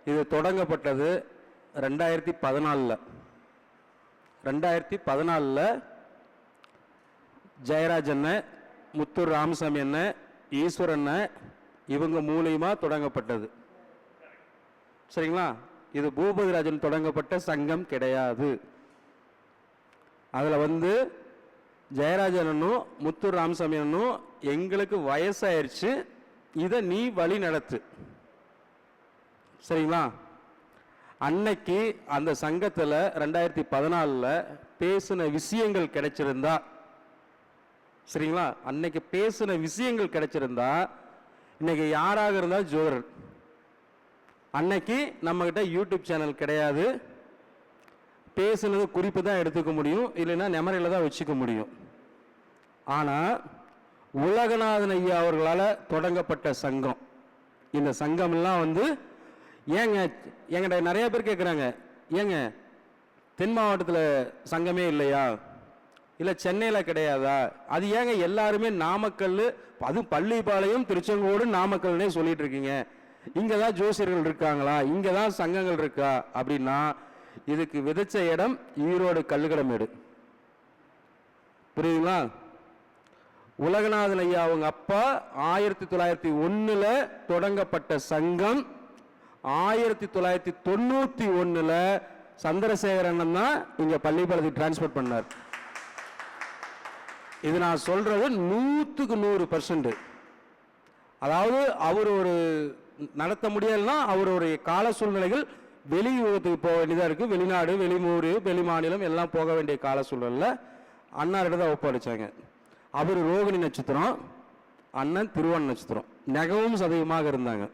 இது தொடங்கப்பட்டது 2014 ஜெயராஜ் அண்ணன், முத்தூர் ராமசாமி அண்ணன், ஈஸ்வரன் இவங்க மூலியமா தொடங்கப்பட்டது. சரிங்களா? இது பூபதிராஜன் தொடங்கப்பட்ட சங்கம் கிடையாது. அதில் வந்து ஜெயராஜனும் முத்தூர் ராமசாமி அண்ணனும் எங்களுக்கு வயசாயிருச்சு, இதை நீ வழி நடத்து. சரிங்களா? அன்னைக்கு அந்த சங்கத்தில் 2014 பேசின விஷயங்கள் கிடைச்சிருந்தா, சரிங்களா, அன்னைக்கு பேசின விஷயங்கள் கிடைச்சிருந்தா இன்னைக்கு யாராக இருந்தால் ஜோதிடர். அன்னைக்கு நம்மகிட்ட யூடியூப் சேனல் கிடையாது, பேசுனது குறிப்பு தான் எடுத்துக்க முடியும், இல்லைன்னா மெமரியில் தான் வச்சுக்க முடியும். ஆனால் உலகநாதன் ஐயா அவர்களால் தொடங்கப்பட்ட சங்கம், இந்த சங்கம்லாம் வந்து ஏங்க என்கிட்ட நிறைய பேர் கேட்குறாங்க, ஏங்க தென் மாவட்டத்தில் சங்கமே இல்லையா, இல்லை சென்னையில் கிடையாதா, அது ஏங்க எல்லாருமே நாமக்கல், அதுவும் பள்ளிப்பாளையம், திருச்செங்கோடு, நாமக்கல்னே சொல்லிட்டு இருக்கீங்க, இங்கே தான் ஜோசியர்கள் இருக்காங்களா, இங்கே தான் சங்கங்கள் இருக்கா அப்படின்னா, இதுக்கு விதைச்ச இடம் ஈரோடு கல்லுக்கடமேடு. புரியுதுங்களா? உலகநாதன் ஐயா அவங்க அப்பா 1901 தொடங்கப்பட்ட சங்கம் 1991 சந்திரசேகரன் தான் இங்க பள்ளிப்பாளையத்துக்கு டிரான்ஸ்பர் பண்ணார். இது நான் சொல்றது 100%. அதாவது அவர் ஒரு நடத்த முடியலன்னா அவருடைய கால சூழ்நிலைகள் வெளியுலகத்துக்கு போக வேண்டியதாக இருக்கு, வெளிநாடு, வெளியூர், வெளி மாநிலம் எல்லாம் போக வேண்டிய கால சூழலில் அண்ணாரிடம் தான் ஒப்படைச்சாங்க. அவர் ரோகிணி நட்சத்திரம், அண்ணன் திருவோண நட்சத்திரம், நெகவும் சதவீதமாக இருந்தாங்க.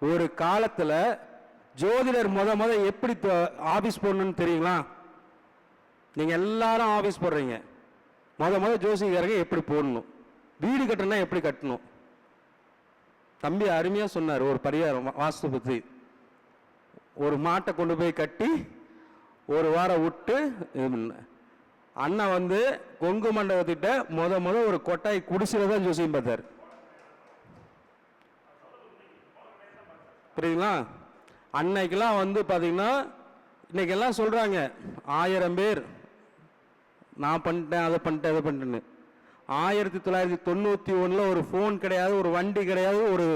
ஒரு காலத்தில் ஜோதிடர் முத எப்படி ஆபீஸ் போடணும்னு தெரியுங்களா? நீங்க எல்லாரும் ஆபீஸ் போடுறீங்க, முத ஜோசிகாரங்க எப்படி போடணும், வீடு கட்டணும்னா எப்படி கட்டணும். தம்பி அருமையா சொன்னார் ஒரு பரிகாரம் வாஸ்து பத்தி. ஒரு மாட்டை கொண்டு போய் கட்டி ஒரு வாரம் விட்டு, அண்ணன் வந்து கொங்கு மண்டபத்திட்ட முத ஒரு கொட்டாய் குடிசிலதான் ஜோசியம் பார்த்தார். புரியுங்களா? அன்னைக்கெல்லாம் வந்து பாத்தீங்கன்னா இன்னைக்கு எல்லாம் சொல்றாங்க 1000 பேர் நான் பண்ணிட்டேன், அதை பண்ணிட்டேன், அதை பண்ணிட்டேன்னு. 1991 ஒரு ஃபோன் கிடையாது, ஒரு வண்டி கிடையாது, ஒரு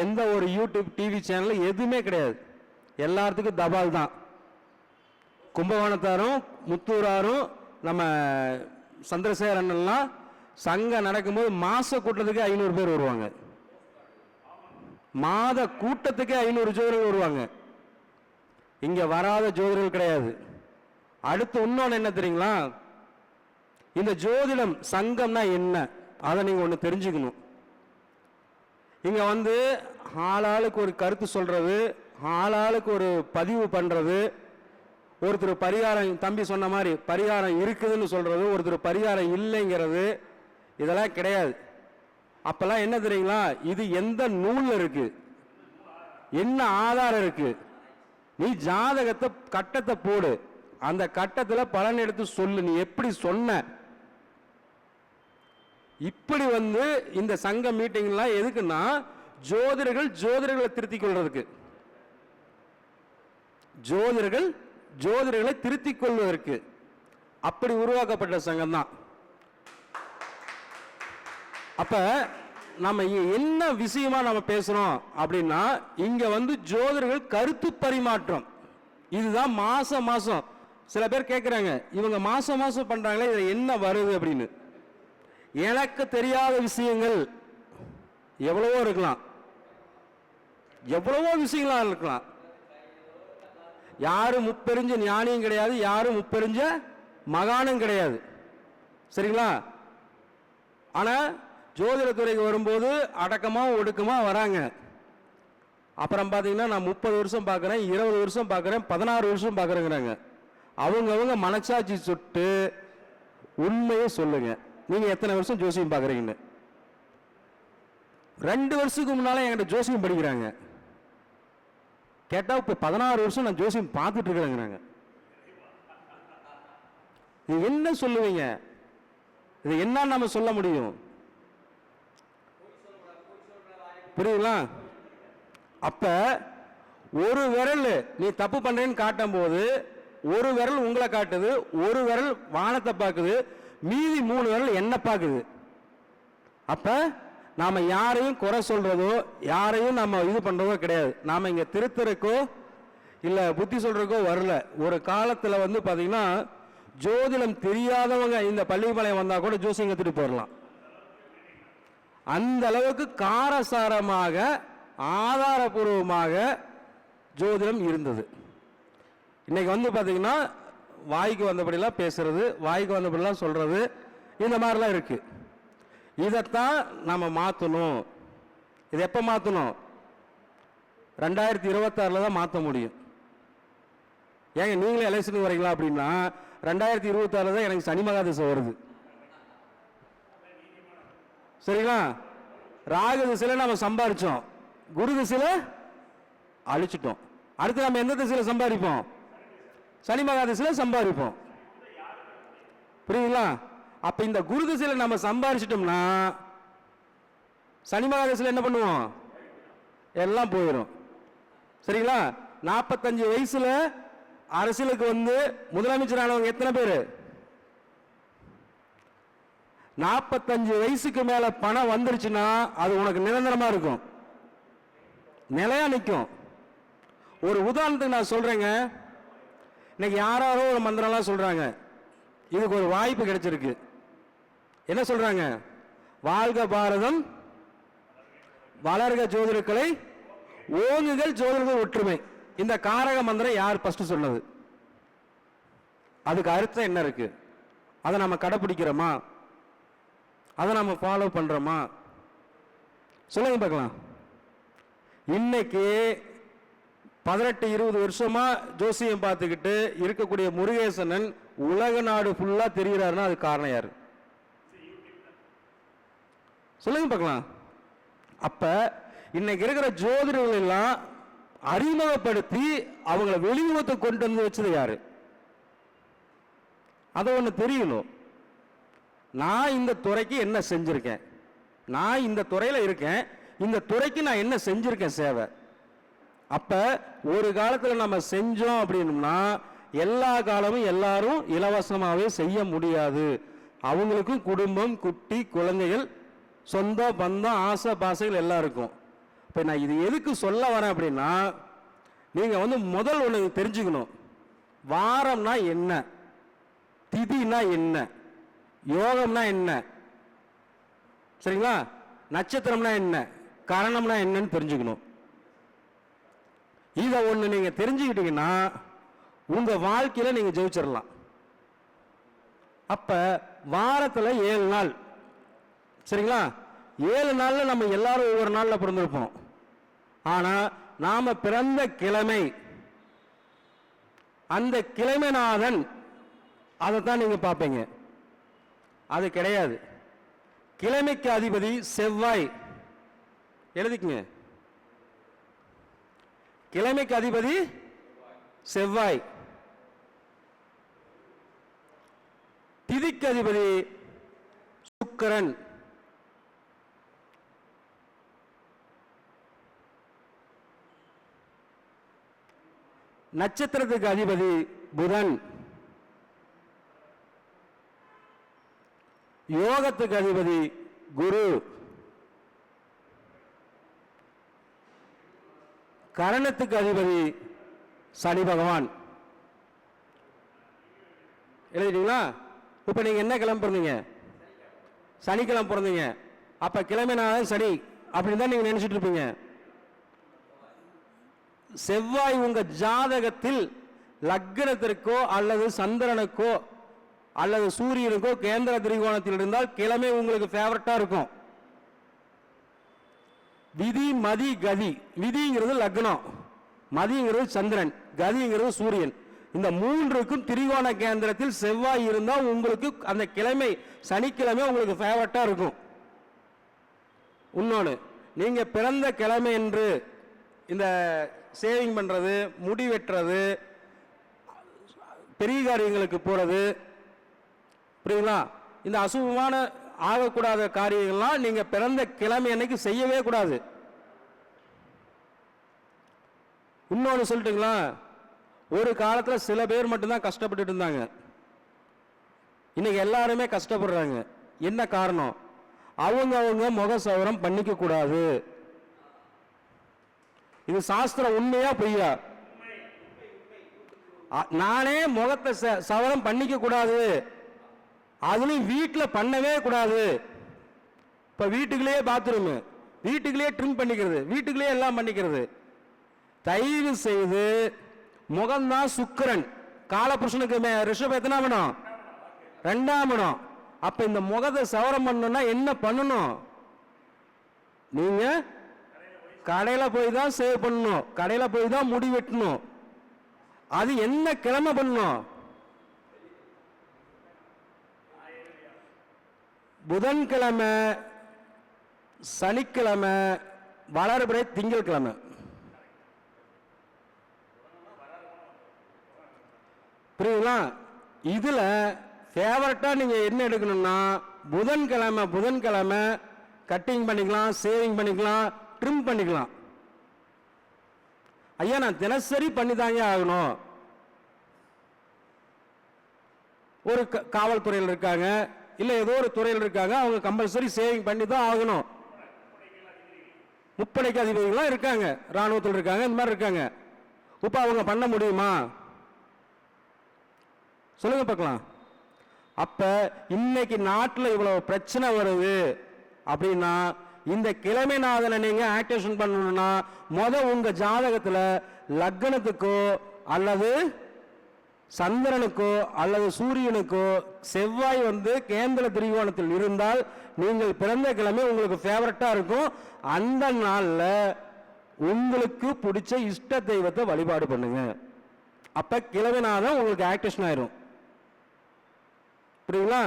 எந்த ஒரு யூடியூப் டிவி சேனல் எதுவுமே கிடையாது. எல்லாத்துக்கும் தபால் தான். கும்பகோணத்தாரும் முத்தூராரும் நம்ம சந்திரசேகரன்லாம் சங்கம் நடக்கும்போது மாச கூட்டத்துக்கு 500 பேர் வருவாங்க, மாத கூட்டத்துக்கு 500 ஜோதிடர்கள் வருவாங்க. இங்க வராத ஜோதிடர்கள் கிடையாது. அடுத்து இன்னொன்னு என்ன தெரியுங்களா? இந்த ஜோதிடம் சங்கம்னா என்ன, அதை நீங்க ஒண்ணு தெரிஞ்சுக்கணும். இங்க வந்து ஆளாளுக்கு ஒரு கருத்து சொல்றது, ஆளாளுக்கு ஒரு பதிவு பண்றது, ஒருத்தர் பரிகாரம் தம்பி சொன்ன மாதிரி பரிகாரம் இருக்குதுன்னு சொல்றது, ஒருத்தர் பரிகாரம் இல்லைங்கிறது, இதெல்லாம் கிடையாது. அப்பெல்லாம் என்ன தெரியுங்களா? இது எந்த நூல்ல இருக்கு, என்ன ஆதாரம் இருக்கு, நீ ஜாதகத்தை கட்டத்தை போடு, அந்த கட்டத்தில் பலன் எடுத்து சொல்லு, நீ எப்படி சொன்ன. இப்படி வந்து இந்த சங்க மீட்டிங்லாம் எதுக்குன்னா ஜோதிடர்களை திருத்திக் கொள்வதற்கு, ஜோதிடர்களை திருத்திக் கொள்வதற்கு அப்படி உருவாக்கப்பட்ட சங்கம் தான். அப்ப நம்ம என்ன விஷயமா நம்ம பேசுறோம் அப்படின்னா, இங்க வந்து ஜோதிடர்கள் கருத்து பரிமாற்றம், இதுதான் மாசம் சில பேர் கேட்கிறாங்க, இவங்க மாசம் பண்றாங்களே, இதுல என்ன வருது அப்படின்னு. எனக்கு தெரியாத விஷயங்கள் எவ்வளவோ இருக்கலாம், எவ்வளவோ விஷயங்களா இருக்கலாம். யாரும் முப்பெரிஞ்ச ஞானியும் கிடையாது, யாரும் முப்பெரிஞ்ச மகானும் கிடையாது. சரிங்களா? ஆனா ஜோதிடத்துறைக்கு வரும்போது அடக்கமா ஒடுக்கமா வராங்க. அப்புறம் பாத்தீங்கன்னா நான் 30 வருஷம் பார்க்கிறேன், 20 வருஷம் பார்க்கிறேன், 16 வருஷம் பார்க்கறேங்கிறாங்க. அவங்க மனசாட்சி சுட்டு உண்மையை சொல்லுங்க, நீங்க எத்தனை வருஷம் ஜோசியம் பார்க்குறீங்கன்னு. 2 வருஷத்துக்கு முன்னால என்கிட்ட ஜோசியம் படிக்கிறாங்க, கேட்டா இப்ப 16 வருஷம் நான் ஜோசியம் பார்த்துட்டு இருக்கிறேங்கிறாங்க. நீங்க என்ன சொல்லுவீங்க? இது என்ன நம்ம சொல்ல முடியும்? புரியுங்களா? அப்ப ஒரு விரல் நீ தப்பு பண்றேன்னு காட்டும் போது ஒரு விரல் உங்களை காட்டுது, ஒரு விரல் வானத்தை பார்க்குது, மீதி 3 விரல் என்ன பார்க்குது. அப்ப நாம யாரையும் குறை சொல்றதோ யாரையும் நம்ம இது பண்றதோ கிடையாது. நாம இங்க திருத்தருக்கோ இல்ல புத்தி சொல்றதுக்கோ வரல. ஒரு காலத்துல வந்து பாத்தீங்கன்னா ஜோதிடம் தெரியாதவங்க இந்த பள்ளிப்பாளையம் வந்தா கூட ஜோசியம் கத்துட்டு போயிடலாம். அந்த அளவுக்கு காரசாரமாக ஆதாரபூர்வமாக ஜோதிடம் இருந்தது. இன்னைக்கு வந்து பாத்தீங்கன்னா வாய்க்கு வந்தபடிலாம் பேசுறது, வாய்க்கு வந்தபடிலாம் சொல்றது, இந்த மாதிரிலாம் இருக்கு. இதைத்தான் நம்ம மாற்றணும். இது எப்போ மாற்றணும்? 2026 தான் மாற்ற முடியும். ஏங்க நீங்களே எலெக்ஷனுக்கு வரீங்களா அப்படின்னா 2026 தான் எனக்கு சனி மகாதிசை வருது. சரிங்களா? ராகு திசையில நம்ம சம்பாரிச்சோம், குரு திசையில அழிச்சிட்டோம். அடுத்து நம்ம எந்த திசையில சம்பாதிப்போம்? சனி மகாதிசையில சம்பாதிப்போம். புரியுதுங்களா? அப்ப இந்த குரு திசையில நம்ம சம்பாதிச்சிட்டோம்னா சனி மகாதிசையில என்ன பண்ணுவோம்? எல்லாம் போயிடும். சரிங்களா? 45 வயசுல அரசியலுக்கு வந்து முதலமைச்சர் ஆனவங்க எத்தனை பேரு? 45 வயசுக்கு மேல பணம் வந்துருச்சுன்னா அது உனக்கு நிரந்தரமா இருக்கும், நிலையா நிற்கும். ஒரு உதாரணத்துக்கு நான் சொல்றேங்க. இன்னைக்கு யாரோ ஒரு மந்திரம்லாம் சொல்றாங்க, இதுக்கு ஒரு வாய்ப்பு கிடைச்சிருக்கு. என்ன சொல்றாங்க? வாழ்க பாரதம், வளர்க ஜோதிடக்கலை, ஓங்குகள் ஜோதிடர்கள் ஒற்றுமை. இந்த காரக மந்திரம் யார் ஃபர்ஸ்ட் சொன்னது? அதுக்கு அர்த்தம் என்ன இருக்கு? அதை நம்ம கடைபிடிக்கிறோமா? அதை நம்ம ஃபாலோ பண்றோமா? சொல்லுங்க பார்க்கலாம். இன்னைக்கு 18-20 வருஷமா ஜோசியம் பார்த்துக்கிட்டு இருக்கக்கூடிய முருகேசனன் உலக நாடு ஃபுல்லா தெரிகிறாருன்னா அது காரணம் யாரு? சொல்லுங்க பார்க்கலாம். அப்ப இன்னைக்கு இருக்கிற ஜோதிடர்கள் எல்லாம் அறிமுகப்படுத்தி அவங்களை வெளிமுகத்தை கொண்டு வந்து வச்சது யாரு? அதை ஒண்ணு தெரியணும். நான் இந்த துறைக்கு என்ன செஞ்சிருக்கேன், நான் இந்த துறையில இருக்கேன், இந்த துறைக்கு நான் என்ன செஞ்சிருக்கேன் சேவை. அப்ப ஒரு காலத்துல நம்ம செஞ்சோம் அப்படின்னா எல்லா காலமும் எல்லாரும் இலவசமாவே செய்ய முடியாது. அவங்களுக்கும் குடும்பம், குட்டி, குழந்தைகள், சொந்த பந்தம், ஆசை பாசைகள் எல்லாம் இருக்கும். இப்ப நான் இது எதுக்கு சொல்ல வரேன் அப்படின்னா, நீங்க வந்து முதல் ஒண்ணு தெரிஞ்சுக்கணும். வாரம்னா என்ன, திதினா என்ன, யோகம்னா என்ன, சரிங்களா? நட்சத்திரம்னா என்ன, கரணம்னா என்னன்னு தெரிஞ்சுக்கணும். இதை ஒண்ணு நீங்க தெரிஞ்சுக்கிட்டீங்கன்னா உங்க வாழ்க்கையில நீங்க ஜெயிச்சிடலாம். அப்ப வாரத்துல 7 நாள், சரிங்களா? 7 நாள்ல நம்ம எல்லாரும் ஒவ்வொரு நாள்ல பிறந்திருப்போம். ஆனா நாம பிறந்த கிழமை, அந்த கிழமைநாதன், அதைத்தான் நீங்க பார்ப்பீங்க. அது கிடையாது. கிழமைக்கு அதிபதி செவ்வாய். எழுதிக்கங்க. கிழமைக்கு அதிபதி செவ்வாய். திதிக்கு அதிபதி சுக்கிரன். நட்சத்திரத்துக்கு அதிபதி புதன். யோகத்துக்கு அதிபதி குரு. கரணத்துக்கு அதிபதி சனி பகவான். எழுதிட்டீங்களா? இப்ப நீங்க என்ன கிழமை பிறந்தீங்க? சனிக்கிழமை பிறந்தீங்க. அப்ப கிழமைனாலும் சனி அப்படின்னு தான் நீங்க நினைச்சிட்டு இருப்பீங்க. செவ்வாய் உங்க ஜாதகத்தில் லக்னத்திற்கோ அல்லது சந்திரனுக்கோ அல்லது சூரியனுக்கோ கேந்திர திரிகோணத்தில் இருந்தால் கிழமை உங்களுக்கு ஃபேவரட்டா இருக்கும். விதி, மதி, கதி. விதிங்கிறது லக்னம், மதிங்கிறது சந்திரன், கதிங்கிறது சூரியன். இந்த மூன்றுக்கும் திரிகோண கேந்திரத்தில் செவ்வாய் இருந்தால் உங்களுக்கு அந்த கிழமை சனிக்கிழமை உங்களுக்கு ஃபேவரட்டா இருக்கும். இன்னொன்று, நீங்க பிறந்த கிழமை என்று இந்த சேவிங் பண்றது, முடி வெட்டுறது, பெரிய காரியங்களுக்கு போறது, புரியுங்களா? இந்த அசுபமான ஆகக்கூடாத காரியங்கள்லாம் நீங்க பிறந்த கிழமை அன்னைக்கு செய்யவே கூடாது. இன்னொன்று சொல்லட்டுங்களா, ஒரு காலத்தில் சில பேர் மட்டும்தான் கஷ்டப்பட்டு இருந்தாங்க, இன்னைக்கு எல்லாருமே கஷ்டப்படுறாங்க. என்ன காரணம்? அவங்க முக சவரம் பண்ணிக்க கூடாது. இது சாஸ்திரம் உண்மையா பொய்யா? நானே முகத்தை சவரம் பண்ணிக்க கூடாது, அதுலயும் வீட்டில் பண்ணவே கூடாது. இப்ப வீட்டுக்குள்ளேயே பாத்ரூம், வீட்டுக்குள்ளேயே ட்ரிம் பண்ணிக்கிறது, வீட்டுக்குள்ளேயே எல்லாம் பண்ணிக்கிறது. தயவு செய்து முகம்தான் சுக்கிரன், காலபுருஷனுக்கு ரிஷபம் எத்தனாம் இடம்? 2ஆம் இடம். அப்ப இந்த முகத்தை சவரம் பண்ணணும்னா என்ன பண்ணணும்? நீங்க கடையில போய் தான் சேவ் பண்ணணும், கடையில போய் தான் முடி வெட்டணும். அது என்ன கிழமை பண்ணணும்? புதன்கிழமை, சனிக்கிழமை, வளர்பிறை திங்கட்கிழமை. புரியுங்களா? இதுல ஃபேவரட்டா நீங்க என்ன எடுக்கணும்னா புதன்கிழமை கட்டிங் பண்ணிக்கலாம், சேவிங் பண்ணிக்கலாம், ட்ரிம் பண்ணிக்கலாம். ஐயா நான் தினசரி பண்ணிதாங்க ஆகணும். ஒரு காவல்துறையில் இருக்காங்க, இல்ல ஏதோ ஒரு துறையில் இருக்காங்க, அவங்க கம்பல்சரி சேவிங் பண்ணி தான் ஆகணும். முப்படைக்கு அதிபதிகள்லாம் இருக்காங்க, ராணுவத்தில் இருக்காங்க, இந்த மாதிரி இருக்காங்க. இப்ப அவங்க பண்ண முடியுமா? சொல்லுங்க பார்க்கலாம். அப்ப இன்னைக்கு நாட்டில் இவ்வளவு பிரச்சனை வருது அப்படின்னா, இந்த கிழமைநாதனை நீங்க ஆக்டிவேஷன் பண்ணணும்னா உங்க ஜாதகத்துல லக்னத்துக்கோ அல்லது சந்திரனுக்கோ அல்லது சூரியனுக்கோ செவ்வாய் கேந்திர திரிகோணத்தில் இருந்தால் நீங்கள் பிறந்த கிழமை உங்களுக்கு ஃபேவரட்டா இருக்கும். அந்த நாள்ல உங்களுக்கு பிடிச்ச இஷ்ட தெய்வத்தை வழிபாடு பண்ணுங்க. அப்ப கிழமைநாதன் உங்களுக்கு ஆக்டிவேஷன் ஆயிரும். புரியுங்களா?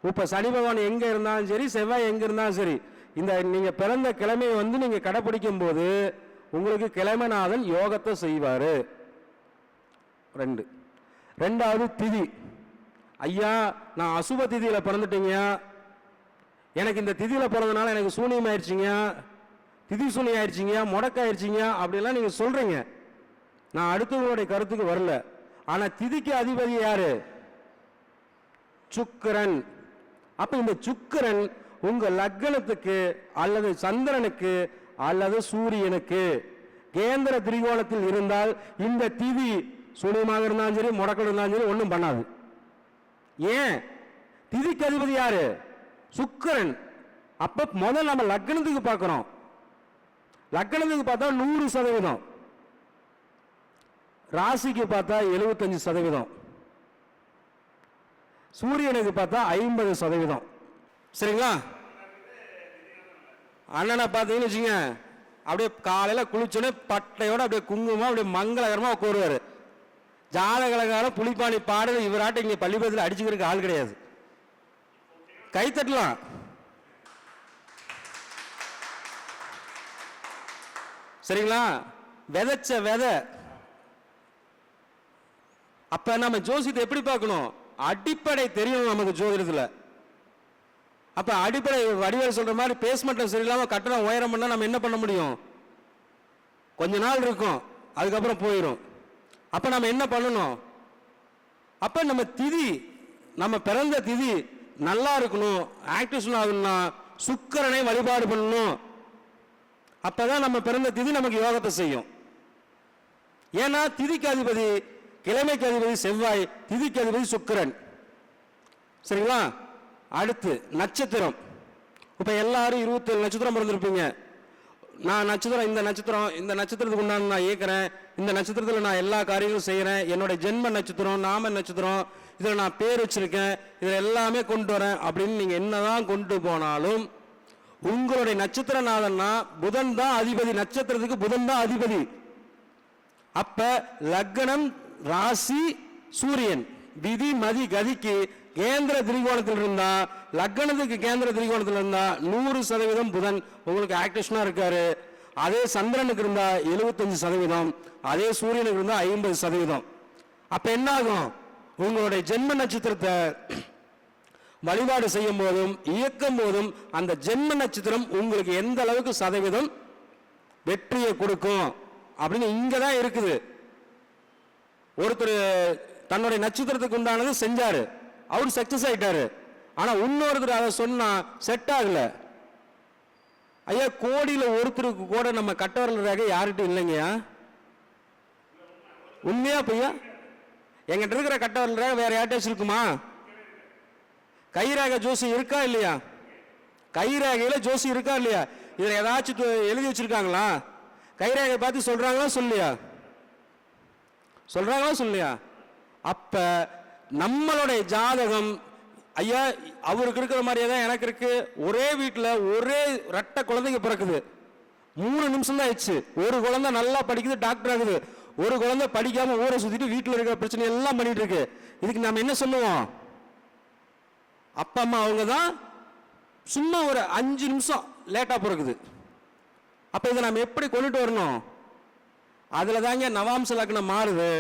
இப்ப சனி பகவான் எங்க இருந்தாலும் சரி, செவ்வாய் எங்க இருந்தாலும் சரி, இந்த நீங்க பிறந்த கிழமையை நீங்க கடைபிடிக்கும் போது உங்களுக்கு கிழமைநாதன் யோகத்தை செய்வாரு. 2. 2வது திதி. ஐயா நான் அசுப திதியில பிறந்துட்டீங்க, எனக்கு இந்த திதியில பிறந்தனால எனக்கு சூனியம் ஆயிடுச்சிங்க, திதி சூனியம் ஆயிடுச்சிங்க, முடக்காயிருச்சிங்க அப்படிலாம் நீங்க சொல்றீங்க. நான் அடுத்தவங்களுடைய கருத்துக்கு வரல. ஆனா திதிக்கு அதிபதி யாரு? சுக்கிரன். அப்ப இந்த சுக்கிரன் உங்க லக்னத்துக்கு அல்லது சந்திரனுக்கு அல்லது சூரியனுக்கு கேந்திர திரிகோணத்தில் இருந்தால் இந்த திதி சூனியமாக இருந்தாலும் சரி, முடக்கம் இருந்தாலும் சரி ஒன்றும் பண்ணாது. ஏன்? திதிக்கு அதிபதி யாரு? சுக்கிரன். அப்ப முதல்ல நம்ம லக்னத்துக்கு பார்க்கிறோம். லக்னத்துக்கு பார்த்தா 100%, ராசிக்கு பார்த்தா 75%, சூரியனுக்கு பார்த்தா 50%. சரிங்களா? அண்ணனை பார்த்தீங்கன்னு வச்சுங்க, அப்படியே காலையில குளிச்சோடனே பட்டையோட அப்படியே குங்குமம் அப்படியே மங்களகரமா உட்காருவாரு. ஜாதகலகாரம் புலிப்பாணி பாடல் இவராட்ட இங்க பள்ளிப்படத்தில் அடிச்சுக்கிறதுக்கு ஆள் கிடையாது. கை தட்டலாம். சரிங்களா? விதைச்ச விதை. அப்ப நம்ம ஜோசியத்தை எப்படி பார்க்கணும்? அடிப்படை தெரியும் நமக்கு ஜோதிடத்துல. அப்ப அடிப்படை வடிவேல் சொல்ற மாதிரி பேஸ்மெண்ட் சரியில்லாம கட்டணம் உயரம் பண்ணா நம்ம என்ன பண்ண முடியும்? கொஞ்ச நாள் இருக்கும், அதுக்கப்புறம் போயிடும். அப்ப நம்ம என்ன பண்ணணும்? அப்ப நம்ம திதி, நம்ம பிறந்த திதி நல்லா இருக்கணும், ஆக்டிவேஷன் ஆகணும்னா சுக்கிரனை வழிபாடு பண்ணணும். அப்பதான் நம்ம பிறந்த திதி நமக்கு யோகத்தை செய்யும். ஏன்னா திதிக்கு அதிபதி, கிழமைக்கு அதிபதி செவ்வாய், திதிக்கு அதிபதி சுக்கிரன். சரிங்களா? அடுத்து நட்சத்திரம். இப்ப எல்லாரும் 27 நட்சத்திரம் பிறந்திருப்பீங்க. நான் நட்சத்திரம், இந்த நட்சத்திரத்துக்கு உண்டான நான் இயக்கிறேன், இந்த நட்சத்திரத்தில் நான் எல்லா காரியங்களும் செய்யறேன், என்னோட ஜென்ம நட்சத்திரம், நாம நட்சத்திரம், இதுல நான் பேர் வச்சிருக்கேன், இதுல எல்லாமே கொண்டு வரேன் அப்படின்னு நீங்க என்னதான் கொண்டு போனாலும் உங்களுடைய நட்சத்திரநாதன்னா புதன் தான் அதிபதி. நட்சத்திரத்துக்கு புதன் தான் அதிபதி. அப்ப லக்னம், ராசி, சூரியன், விதி மதி கதிக்கு கேந்திர திரிகோணத்தில் இருந்தா, லக்னத்துக்கு கேந்திர திரிகோணத்தில் இருந்தா 100% புதன் உங்களுக்கு ஆக்டிவேஷனா இருக்காரு. அதே சந்திரனுக்கு இருந்தா 75%, அதே சூரியனுக்கு இருந்தா 50%. அப்ப என்ன ஆகும்? உங்களுடைய ஜென்ம நட்சத்திரத்தை வழிபாடு செய்யும் போதும் இயக்கும் போதும் அந்த ஜென்ம நட்சத்திரம் உங்களுக்கு எந்த அளவுக்கு சதவீதம் வெற்றியை கொடுக்கும் அப்படின்னு இங்கதான் இருக்குது. ஒருத்தர் தன்னுடைய நட்சத்திரத்துக்கு உண்டானது செஞ்சாரு, அவர் சக்சஸ் ஆயிட்டாரு. ஆனா இன்னொருத்தர் அதை சொன்னா செட் ஆகல. ஐயா, கோடியில ஒருத்தருக்கு கூட நம்ம கட்டவரல் ரேகை யார்கிட்ட இல்லைங்கய்யா. உண்மையா பையா? எங்கிட்ட இருக்கிற கட்டவரல் ரேகை வேற யார்கிட்ட இருக்குமா? கைரேகை ஜோசி இருக்கா இல்லையா? கைரேகையில ஜோசி இருக்கா இல்லையா? இதுல ஏதாச்சும் எழுதி வச்சிருக்காங்களா? கைரேகை பார்த்து சொல்றாங்களா சொல்லியா? சொல்றாங்களா சொல்லியா? அப்ப நம்மளுடைய ஜாதகம் ஐயா அவருக்கு இருக்கிற மாதிரியே தான் எனக்கு இருக்கு. ஒரே வீட்டில் ஒரே ரெட்ட குழந்தைங்க பிறக்குது. 3 நிமிஷம் தான் ஆயிடுச்சு. ஒரு குழந்தை நல்லா படிக்குது, டாக்டர் ஆகுது. ஒரு குழந்தை படிக்காம ஊரை சுத்திட்டு வீட்டில் இருக்கிற பிரச்சனை எல்லாம் பண்ணிட்டு இருக்கு. இதுக்கு நம்ம என்ன சொல்லுவோம்? அப்பா அம்மா அவங்க தான் சும்மா ஒரு 5 நிமிஷம் லேட்டா பிறகுது. அப்ப இதை நம்ம எப்படி கொண்டுட்டு வரணும்? அதுல தாங்க நவாம்ச லக்னம் மாறுது.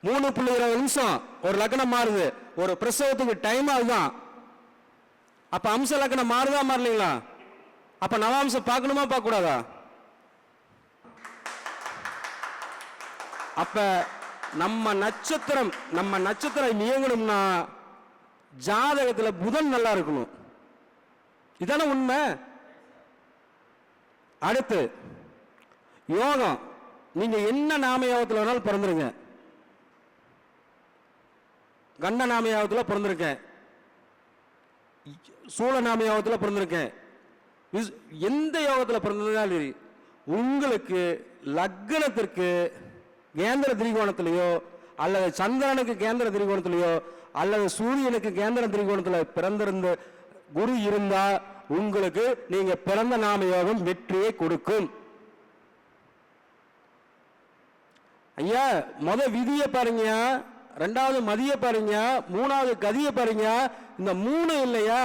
3.20 நிமிஷம் ஒரு லக்னம் மாறுது. ஒரு பிரசவத்துக்கு டைம் ஆகுதான். அப்ப அம்ச லக்னம் மாறுதா மாறலீங்களா? அப்ப நவாம்சம் பார்க்கணுமா பார்க்க கூடாதா? அப்ப நம்ம நட்சத்திரம் இயங்கணும்னா ஜாதகத்துல புதன் நல்லா இருக்கணும். இதான உண்மை. அடுத்து யோகம். நீங்க என்ன நாம யோகத்தில் வேணாலும் பிறந்துருங்க. கண்ண நாம யோகத்தில் பிறந்திருக்கேன், சூழ நாம யோகத்தில் பிறந்திருக்கேன், எந்த யோகத்தில் பிறந்ததுனாலும் உங்களுக்கு லக்னத்திற்கு கேந்திர திரிகோணத்திலேயோ அல்லது சந்திரனுக்கு கேந்திர திரிகோணத்திலேயோ அல்லது சூரியனுக்கு கேந்திர திரிகோணத்தில் பிறந்திருந்த குரு இருந்தா உங்களுக்கு நீங்க பிறந்த நாம யோகம் வெற்றியை கொடுக்கும். ஐயா, விதியை பாருங்க, 2வது மதிய பாருங்க, 3வது கதியை பாருங்க. இந்த 3 இல்லையா,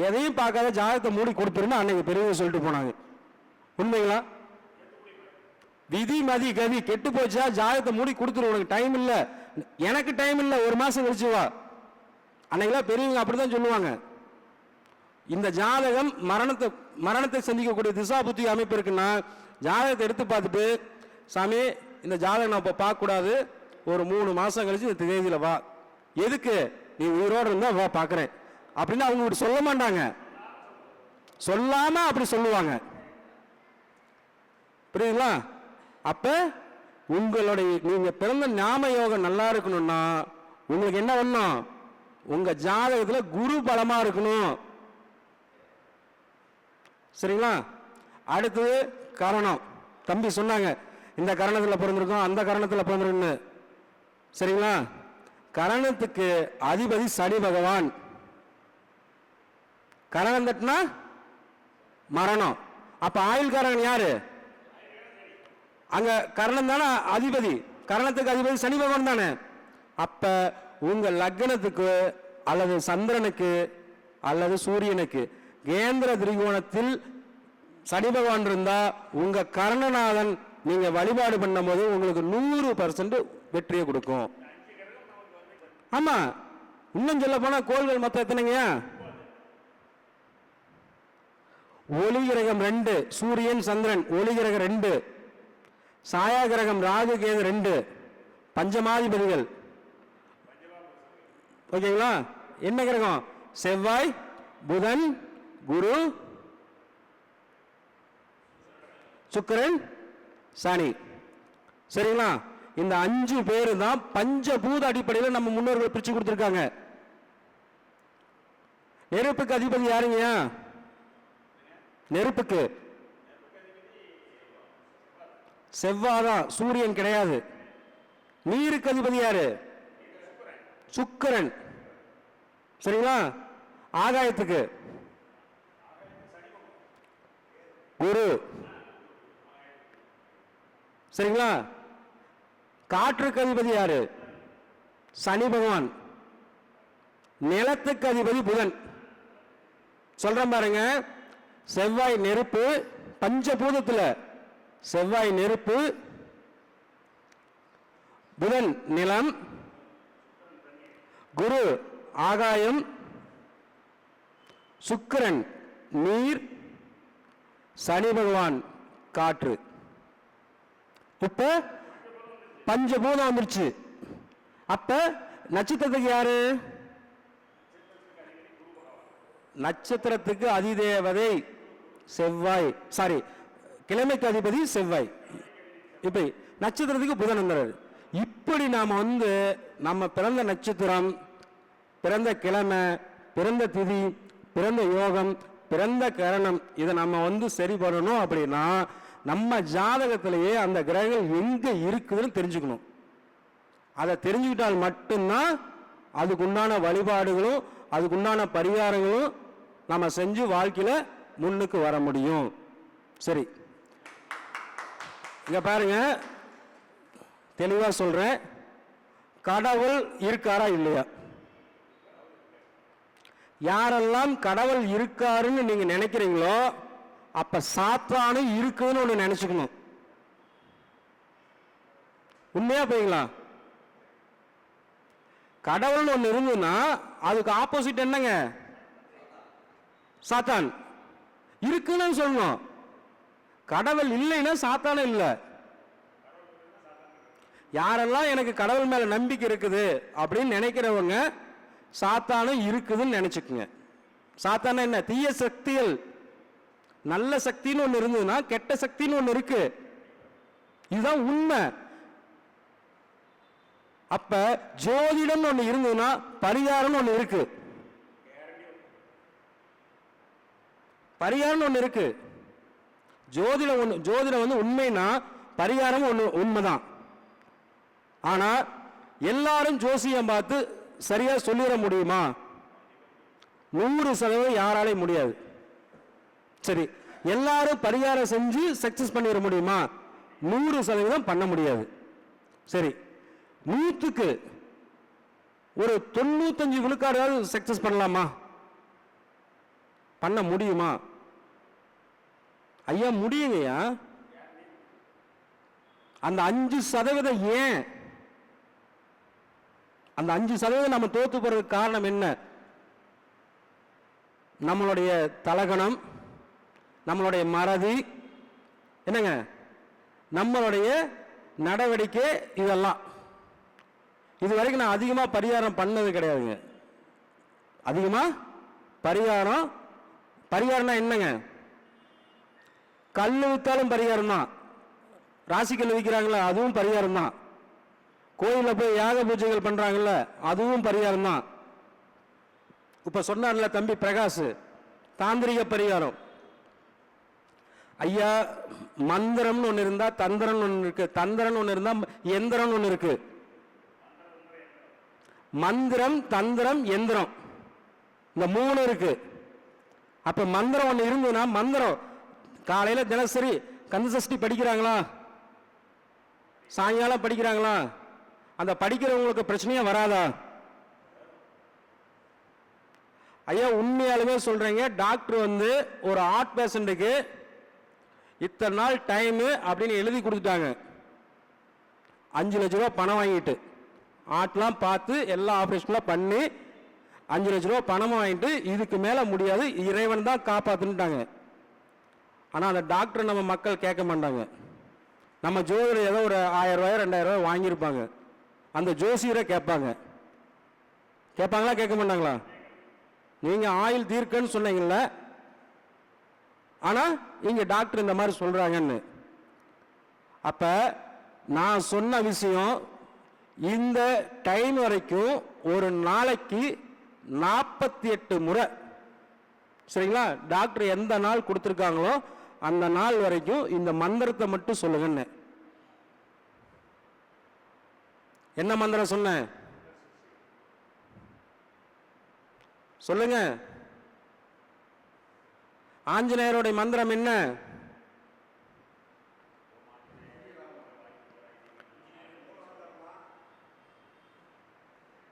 எதையும் பார்க்காத ஜாதகத்தை மூடி கொடுத்துருன்னு அன்னைக்கு பெரியவங்க சொல்லிட்டு போனாங்க. உண்மைங்களா? விதி மதி கதி கெட்டு போச்சா ஜாதகத்தை மூடி கொடுத்துரு, உனக்கு டைம் இல்ல, எனக்கு டைம் இல்ல, 1 மாசம் கழிச்சு வா. அன்னைக்கெல்லாம் பெரியவங்க அப்படிதான் சொல்லுவாங்க. இந்த ஜாதகம் மரணத்தை சந்திக்கக்கூடிய திசா புத்தி அமைப்பு இருக்குன்னா ஜாதகத்தை எடுத்து பார்த்துட்டு, சாமி இந்த ஜாதகம் நான் இப்ப பார்க்க கூடாது, ஒரு 3 மாசம் கழிச்சு இந்த தேதியில வா. எதுக்கு? நீ உயிரோடு இருந்தா வா பார்க்கிறேன் அப்படின்னு அவங்க இப்படி சொல்ல மாட்டாங்க. சொல்லாம அப்படி சொல்லுவாங்க. புரியுதுங்களா? அப்ப உங்களுடைய நீங்க பிறந்த நாம யோகம் நல்லா இருக்கணும்னா உங்களுக்கு என்ன பண்ணணும்? உங்க ஜாதகத்துல குரு பலமா இருக்கணும். சரிங்களா? அடுத்தது கரணம். தம்பி சொன்னாங்க இந்த கரணத்தில் பிறந்திருக்கோம், அந்த கரணத்தில் பிறந்திருக்குன்னு. சரிங்களா? கரணத்துக்கு அதிபதி சனி பகவான். கரணம் தட்டினா மரணம். அப்ப ஆயுள் காரகன் யாரு? அங்க கரணம் தானே அதிபதி. கரணத்துக்கு அதிபதி சனி பகவான் தானே. அப்ப உங்க லக்னத்துக்கு அல்லது சந்திரனுக்கு அல்லது சூரியனுக்கு கேந்திர திரிகோணத்தில் சனி பகவான் இருந்தா உங்க கர்ணநாதன் நீங்க வழிபாடு பண்ணும் போது உங்களுக்கு 100% வெற்றியை கொடுக்கும். ஆமா, இன்னும் சொல்ல போனா கோள்கள் மொத்தம் எத்தனைங்க? ஒளி கிரகம் 2, சூரியன் சந்திரன் ஒளி கிரகம் 2, சாயா கிரகம் ராகு கேது 2, பஞ்சமாதிபதிகள். ஓகேங்களா? என்ன கிரகம்? செவ்வாய், புதன், குரு, சுக்கிரன், சனி. சரிங்களா? இந்த 5 பேரு தான் பஞ்சபூத அடிப்படையில் நம்ம முன்னோர்கள் பிரிச்சு கொடுத்திருக்காங்க. நெருப்புக்கு அதிபதி யாருங்க? நெருப்புக்கு செவ்வாதான், சூரியன் கிடையாது. நீருக்கு அதிபதி யாரு? சுக்கிரன். சரிங்களா? ஆகாயத்துக்கு குரு. சரிங்களா? காற்றுக்கு அதிபதி யாரு? சனி பகவான். நிலத்துக்கு அதிபதி புதன். சொல்றேன் பாருங்க, செவ்வாய் நெருப்பு, பஞ்சபூதத்துல செவ்வாய் நெருப்பு, புதன் நிலம், குரு ஆகாயம், சுக்கிரன் நீர், சனி பகவான் காற்று. இப்ப பஞ்சபூதம் வந்துருச்சு. அப்ப நட்சத்திரத்துக்கு யாரு? நட்சத்திரத்துக்கு அதிதேவதை செவ்வாய், சாரி கிழமைக்கு அதிபதி செவ்வாய். இப்ப நட்சத்திரத்துக்கு புதன் வந்துறாரு. இப்படி நாம நம்ம பிறந்த நட்சத்திரம், பிறந்த கிழமை, பிறந்த திதி, பிறந்த யோகம், பிறந்த கரணம், இதை நம்ம சரி பண்ணணும். அப்படின்னா நம்ம ஜாதகத்திலேயே அந்த கிரகங்கள் எங்க இருக்குதுன்னு தெரிஞ்சுக்கணும். அதை தெரிஞ்சுக்கிட்டால் மட்டும்தான் அதுக்குண்டான வழிபாடுகளும் அதுக்குண்டான பரிகாரங்களும் நம்ம செஞ்சு வாழ்க்கையில முன்னுக்கு வர முடியும். சரி, இங்க பாருங்க, தெளிவா சொல்றேன். கடவுள் இருக்காரா இல்லையா? யாரெல்லாம் கடவுள் இருக்காருன்னு நீங்க நினைக்கிறீங்களோ அப்ப சாத்தானு இருக்குன்னு ஒண்ணு நினைச்சுக்கணும். உண்மையா போய்ங்களா? கடவுள்னு ஒண்ணு இருந்ததுன்னா அதுக்கு ஆப்போசிட் என்னங்க? சாத்தான். இருக்குன்னு சொல்லணும். கடவுள் இல்லைன்னா சாத்தானே இல்லை. யாரெல்லாம் எனக்கு கடவுள் மேல நம்பிக்கை இருக்குது அப்படின்னு நினைக்கிறவங்க சாத்தானும் இருக்குதுன்னு நினைச்சுக்குங்க. சாத்தான என்ன? தீய சக்திகள். நல்ல சக்தின்னு ஒண்ணு இருந்ததுன்னா கெட்ட சக்தின்னு ஒண்ணு இருக்கு. இதுதான் உண்மை. அப்ப ஜோதிடம் ஒண்ணு இருந்ததுன்னா பரிகாரம் ஒண்ணு இருக்கு. பரிகாரம் ஒண்ணு இருக்கு. ஜோதிடம் உண்மைனா பரிகாரம் ஒண்ணு உண்மைதான். ஆனா எல்லாரும் ஜோசியம் பார்த்து சரியா சொல்லிட முடியுமா? 100% யாராலையும் முடியாது. சரி, எல்லாரும் பரிகாரம் செஞ்சு சக்சஸ் பண்ணிட முடியுமா? 100% பண்ண முடியாது. சரி, 100க்கு ஒரு 95 விழுக்காடு சக்சஸ் பண்ணலாமா? பண்ண முடியுமா? ஐயா முடியுங்கய்யா. அந்த 5% ஏன்? அந்த 5% நம்ம தோத்து போறதுக்கு காரணம் என்ன? நம்மளுடைய தலகணம், நம்மளுடைய மறதி, என்னங்க, நம்மளுடைய நடவடிக்கை, இதெல்லாம். இது வரைக்கும் நான் அதிகமா பரிகாரம் பண்ணது கிடையாதுங்க. அதிகமா பரிகாரம்னா என்னங்க? கல் வித்தாலும் பரிகாரம் தான். ராசிக்கல் விற்கிறாங்களா, அதுவும் பரிகாரம் தான். கோயில போய் யாக பூஜைகள் பண்றாங்கல்ல, அதுவும் பரிகாரம் தான். இப்ப சொன்னார்ல தம்பி பிரகாஷ், தாந்திரிக பரிகாரம். ஐயா, மந்திரம்னு ஒண்ணு இருந்தா தந்திரம் ஒண்ணு இருக்கு. தந்திரம் ஒண்ணு இருந்தா எந்திரம் ஒண்ணு இருக்கு. மந்திரம், தந்திரம், எந்திரம், இந்த 3 இருக்கு. அப்ப மந்திரம் ஒண்ணு இருந்ததுன்னா, மந்திரம் காலையில தினசரி கந்தசஷ்டி படிக்கிறாங்களா? சாயங்காலம் படிக்கிறாங்களா? அந்த படிக்கிறவங்களுக்கு பிரச்சனையே வராதா? ஐயா உண்மையாலுமே சொல்றீங்க. டாக்டர் ஒரு ஹார்ட் பேஷண்ட்டுக்கு இத்தனை நாள் டைம் அப்படின்னு எழுதி கொடுத்துட்டாங்க. 5 லட்ச ரூபா பணம் வாங்கிட்டு ஹார்ட்லாம் பார்த்து எல்லா ஆபரேஷன்லாம் பண்ணி 5 லட்ச ரூபா பணம் வாங்கிட்டு இதுக்கு மேல முடியாது, இறைவன் தான் காப்பாத்துட்டாங்க. ஆனா அந்த டாக்டர் நம்ம மக்கள் கேட்க மாட்டாங்க. நம்ம ஜோதிடர் ஏதோ ஒரு 1000 ரூபாய் 2000 ரூபாய் வாங்கியிருப்பாங்க. அந்த ஜோசியரை கேட்பாங்க. கேட்பாங்களா கேட்க மாட்டாங்களா? நீங்க ஆயில் தீர்க்கன்னு சொன்னீங்கல்ல, ஆனா இங்க டாக்டர் இந்த மாதிரி சொல்றாங்கன்னு. அப்ப நான் சொன்ன விஷயம், இந்த டைம் வரைக்கும் ஒரு நாளைக்கு 48 முறை, சரிங்களா, டாக்டர் எந்த நாள் கொடுத்துருக்காங்களோ அந்த நாள் வரைக்கும் இந்த மந்திரத்தை மட்டும் சொல்லுங்கன்னு. என்ன மந்திரம் சொன்னேன் சொல்லுங்க. ஆஞ்சநேயருடைய மந்திரம் என்ன?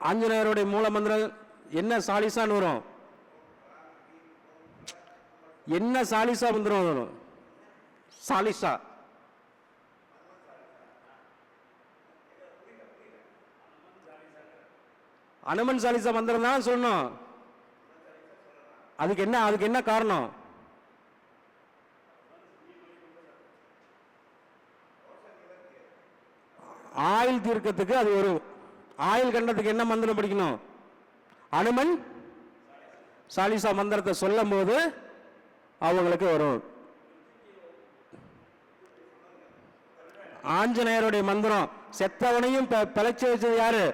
ஆஞ்சநேயருடைய மூல மந்திரம் என்ன? சாலிசான்னு வரும். என்ன சாலிசா மந்திரம் வரும்? சாலிசா. அனுமன் சாலிசா மந்திரம் தான் சொல்லணும். அதுக்கு என்ன காரணம்? ஆயுள் தீர்க்கத்துக்கு அது வரும். ஆயுள் கண்டத்துக்கு என்ன மந்திரம் படிக்கணும்? அனுமன் சாலிசா மந்திரத்தை சொல்லும் போது அவங்களுக்கு வரும். ஆஞ்சநேயருடைய மந்திரம் செத்தவனையும் பிழைக்க வச்சது யாரு?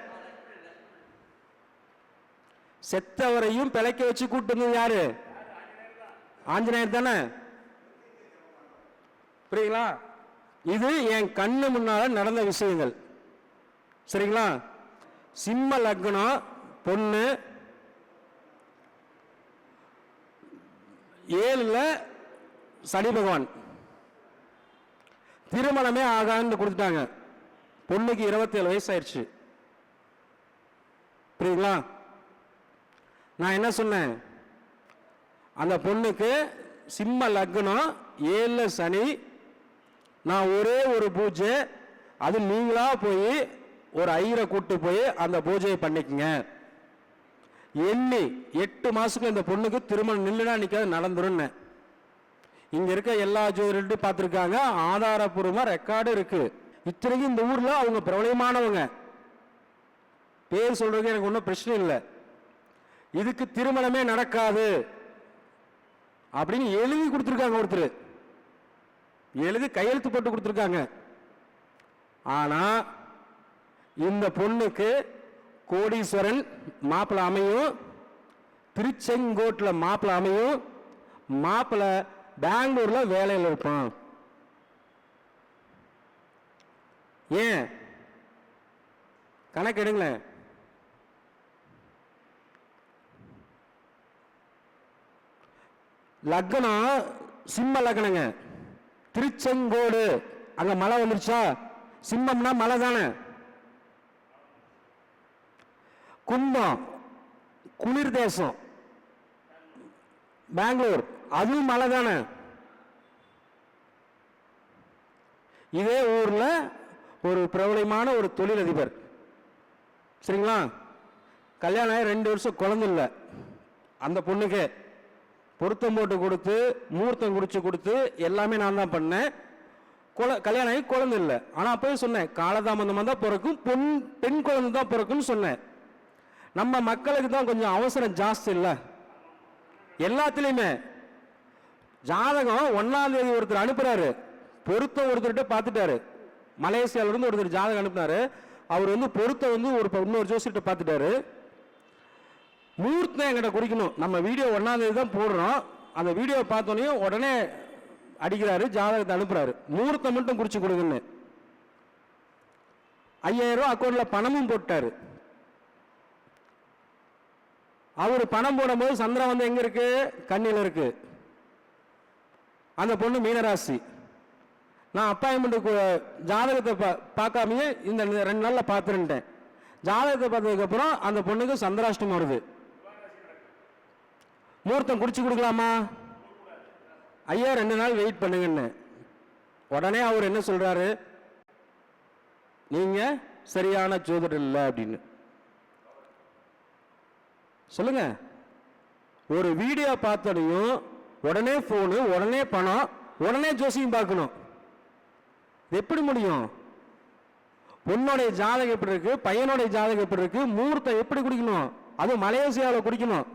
செத்தவரையும் பிழைக்க வச்சு கூட்டு வந்தது யாரு? ஆஞ்சநேயர் தானே. புரியுங்களா? இது என் கண்ணு முன்னால நடந்த விஷயங்கள். சரிங்களா? சிம்ம லக்னம் பொண்ணு 7ல சனி பகவான், திருமணமே ஆகான்னு கொடுத்துட்டாங்க. பொண்ணுக்கு 27 வயசு ஆயிடுச்சு. புரியுங்களா? நான் என்ன சொன்னேன்? அந்த பொண்ணுக்கு சிம்ம லக்னம் 7ல சனி, நான் ஒரே ஒரு பூஜை, அது நீங்களா போய் ஒரு ஐயரை கூட்டு போய் அந்த பூஜையை பண்ணிக்கங்க. எண்ணி 8 மாசத்துக்கு இந்த பொண்ணுக்கு திருமணம் நில்லுனா நிக்காது நடந்துரும். இங்க இருக்க எல்லா ஜோதிடத்தையும் பார்த்துருக்காங்க, ஆதாரபூர்வமா ரெக்கார்டு இருக்கு. இத்தனைக்கும் இந்த ஊர்ல அவங்க பிரபலமானவங்க, பேர் சொல்றதுக்கு எனக்கு ஒன்றும் பிரச்சனை இல்லை. இதுக்கு திருமணமே நடக்காது அப்படின்னு எழுதி கொடுத்துருக்காங்க. ஒருத்தர் எழுதி கையெழுத்து போட்டு கொடுத்துருக்காங்க. ஆனா இந்த பொண்ணுக்கு கோடீஸ்வரன் மாப்பிள்ள அமையும், திருச்செங்கோட்டுல மாப்பிள்ள அமையும், மாப்பிள்ள பெங்களூர்ல வேலையில் இருப்பான். ஏன் கணக்கு எடுங்களேன். லக்னம் சிம்ம லக்னங்க, திருச்செங்கோடு, அங்க மழை வந்துருச்சா? சிம்மம்னா மழை தானே. கும்பம் குளிர் தேசம், பெங்களூர் அதுவும் மழை தானே. இதே ஊர்ல ஒரு பிரபலமான ஒரு தொழிலதிபர், சரிங்களா, கல்யாணம் ஆகி 2 வருஷம் குழந்தை இல்லை. அந்த பொண்ணுக்கு பொருத்தம் போட்டு கொடுத்து முகூர்த்தம் குடிச்சு கொடுத்து எல்லாமே நான் தான் பண்ணேன். கல்யாணம் ஆகி குழந்தை இல்லை. ஆனா அப்பவே சொன்னேன், காலதாமதமா தான் பிறக்கும், பெண் குழந்தை தான் பிறக்கும்னு சொன்னேன். நம்ம மக்களுக்கு தான் கொஞ்சம் அவசரம் ஜாஸ்தி இல்லை எல்லாத்துலயுமே. ஜாதகம் 1ஆம் தேதி ஒருத்தர் அனுப்புறாரு, பொருத்தம் ஒருத்தர்கிட்ட பார்த்துட்டாரு. மலேசியால இருந்து ஒருத்தர் ஜாதகம் அனுப்புனாரு. அவர் வந்து பொருத்தம் வந்து இன்னொரு ஜோசியர்கிட்ட பார்த்துட்டாரு. முகூர்த்தம் என்கிட்ட குறிக்கணும். நம்ம வீடியோ 1ஆம் தேதி தான் போடுறோம். அந்த வீடியோவை பார்த்தோன்னே உடனே அடிக்கிறாரு, ஜாதகத்தை அனுப்புறாரு, முகூர்த்தம் மட்டும் குறிச்சு கொடுங்கன்னு. 5000 ரூபாய் அக்கௌண்ட்ல பணமும் போட்டாரு. அவரு பணம் போடும்போது சந்திரன் வந்து எங்க இருக்கு? கண்ணில இருக்கு. அந்த பொண்ணு மீனராசி. நான் அப்பாயின்மெண்ட் ஜாதகத்தை பார்க்காமயே இந்த 2 நாள்ல பார்த்துருட்டேன். ஜாதகத்தை பார்த்ததுக்கு அப்புறம் அந்த பொண்ணுக்கு சந்திராஷ்டம் வருது. முகூர்த்தம் குறிச்சு கொடுக்கலாமா? ஐயா 2 நாள் வெயிட் பண்ணுங்கன்னு. உடனே அவர் என்ன சொல்றாரு? நீங்க சரியான ஜோதிடர் இல்லை அப்படின்னு சொல்லுங்க. ஒரு வீடியோ பார்த்தனையும் உடனே போனு, உடனே பணம், உடனே ஜோசியம் பார்க்கணும். எப்படி முடியும்? பொண்ணுடைய ஜாதகம் எப்படி இருக்கு, பையனுடைய ஜாதகம் எப்படி இருக்கு, முகூர்த்தம் எப்படி குடிக்கணும், அது மலேசியாவில் குடிக்கணும்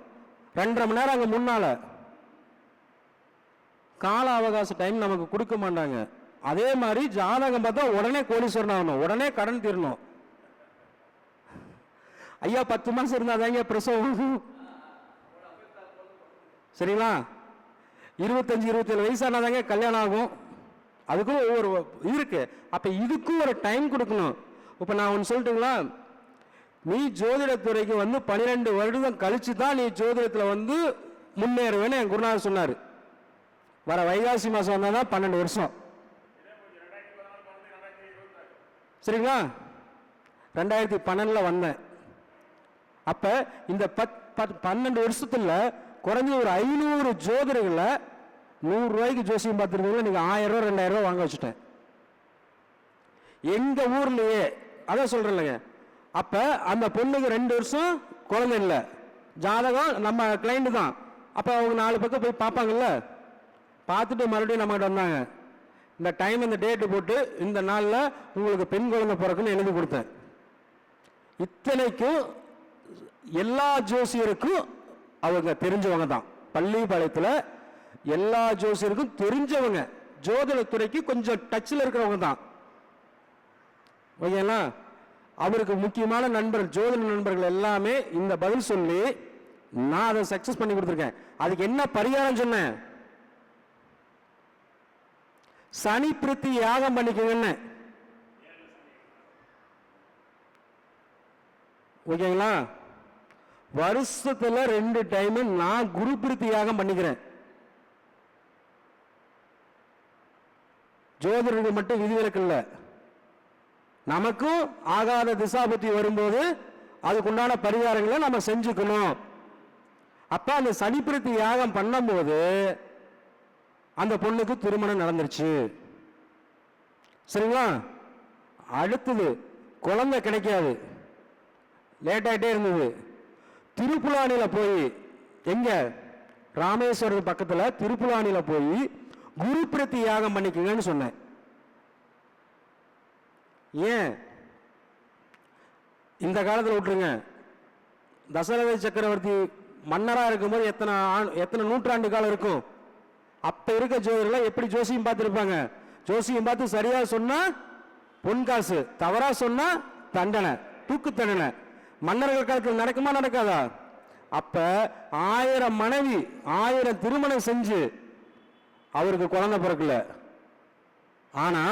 2.5 மணி நேரம் அங்க முன்னால. கால அவகாச டைம் நமக்கு கொடுக்க மாட்டாங்க. அதே மாதிரி ஜாதகம் பார்த்தா உடனே கோடீஸ்வரன் ஆகணும், உடனே கடன் தீரணும். ஐயா 10 மாசம் இருந்தாதாங்க பிரசவம், சரிங்களா? 25-27 வயசானாதாங்க கல்யாணம் ஆகும். அதுக்கும் ஒவ்வொரு இருக்கு. அப்ப இதுக்கும் ஒரு டைம் கொடுக்கணும். இப்ப நான் ஒன்று சொல்லட்டுங்களா? நீ ஜோதிடத்துறைக்கு வந்து 12 வருடம் கழிச்சு தான் நீ ஜோதிடத்துல வந்து முன்னேறுவேன்னு என் குருநாதர் சொன்னாரு. வர வைகாசி மாசம் வந்தாதான் 12 வருஷம், சரிங்களா? 2012 வந்தேன். அப்ப இந்த 12 வருஷத்துல குறைஞ்ச ஒரு 500 ஜோதிடர்களை 100 ரூபாய்க்கு ஜோசியம் பார்த்துருக்கீங்களா? நீங்க 1000 ரூபாய் 2000 ரூபாய் வாங்க வச்சுட்டேன் எங்க ஊர்லயே. அதான் சொல்றேன்லங்க. அப்ப அந்த பொண்ணுக்கு 2 வருஷம் குழந்தை இல்லை, ஜாதகம் நம்ம கிளைண்ட் தான். அப்ப அவங்க 4 பக்கம் போய் பார்ப்பாங்கல்ல, பார்த்துட்டு மறுபடியும் நம்ம கிட்ட வந்தாங்க. இந்த டைம் இந்த டேட்டு போட்டு இந்த நாளில் உங்களுக்கு பெண் குழந்தை பிறக்குன்னு எழுதி கொடுத்தேன். இத்தனைக்கும் எல்லா ஜோசியருக்கும் அவங்க தெரிஞ்சவங்க தான். பள்ளிப்பாளையத்தில் எல்லா ஜோசியருக்கும் தெரிஞ்சவங்க, ஜோதிடத்துறைக்கு கொஞ்சம் டச்சில் இருக்கிறவங்க தான். ஓகேங்களா? அவருக்கு முக்கியமான நண்பர்கள், ஜோதிட நண்பர்கள் எல்லாமே இந்த பதில் சொல்லி நான் அதை சக்சஸ் பண்ணி கொடுத்துருக்கேன். அதுக்கு என்ன பரிகாரம் சொன்னேன்? சனி பிரித்தி யாகம் பண்ணிக்கோங்கன்னு. ஓகேங்களா? வருஷத்துல 2 டைம் நான் குரு பிரித்தி யாகம் பண்ணிக்கிறேன். ஜோதிடருக்கு மட்டும் விதிவிலக்கு இல்லை. நமக்கும் ஆகாத திசாபுத்தி வரும்போது அதுக்குண்டான பரிகாரங்களை நம்ம செஞ்சுக்கணும். அப்ப அந்த சனிப்பிரத்தி யாகம் பண்ணும்போது அந்த பொண்ணுக்கு திருமணம் நடந்துருச்சு. சரிங்களா? அடுத்தது குழந்தை கிடைக்காது, லேட் ஆகிட்டே இருந்தது. திருப்புலானில போய், எங்க ராமேஸ்வரம் பக்கத்தில் திருப்புலானில போய் குரு பிரத்தி யாகம் பண்ணிக்கங்கன்னு சொன்னேன். ஏன் இந்த காலத்தில் விட்டுருங்க, தசரத சக்கரவர்த்தி மன்னராக இருக்கும்போது எத்தனை நூற்றாண்டு காலம் இருக்கும். அப்ப இருக்க ஜோதிடர்கள் எப்படி ஜோசியம் பார்த்துருப்பாங்க? ஜோசியம் பார்த்து சரியா சொன்னா பொன்காசு, தவறா சொன்னா தண்டனை, தூக்கு தண்டனை. மன்னர்கள் காலத்தில் நடக்குமா நடக்காதா? அப்ப 1000 மனைவி 1000 திருமணம் செஞ்சு அவருக்கு குழந்தை பிறக்கல. ஆனா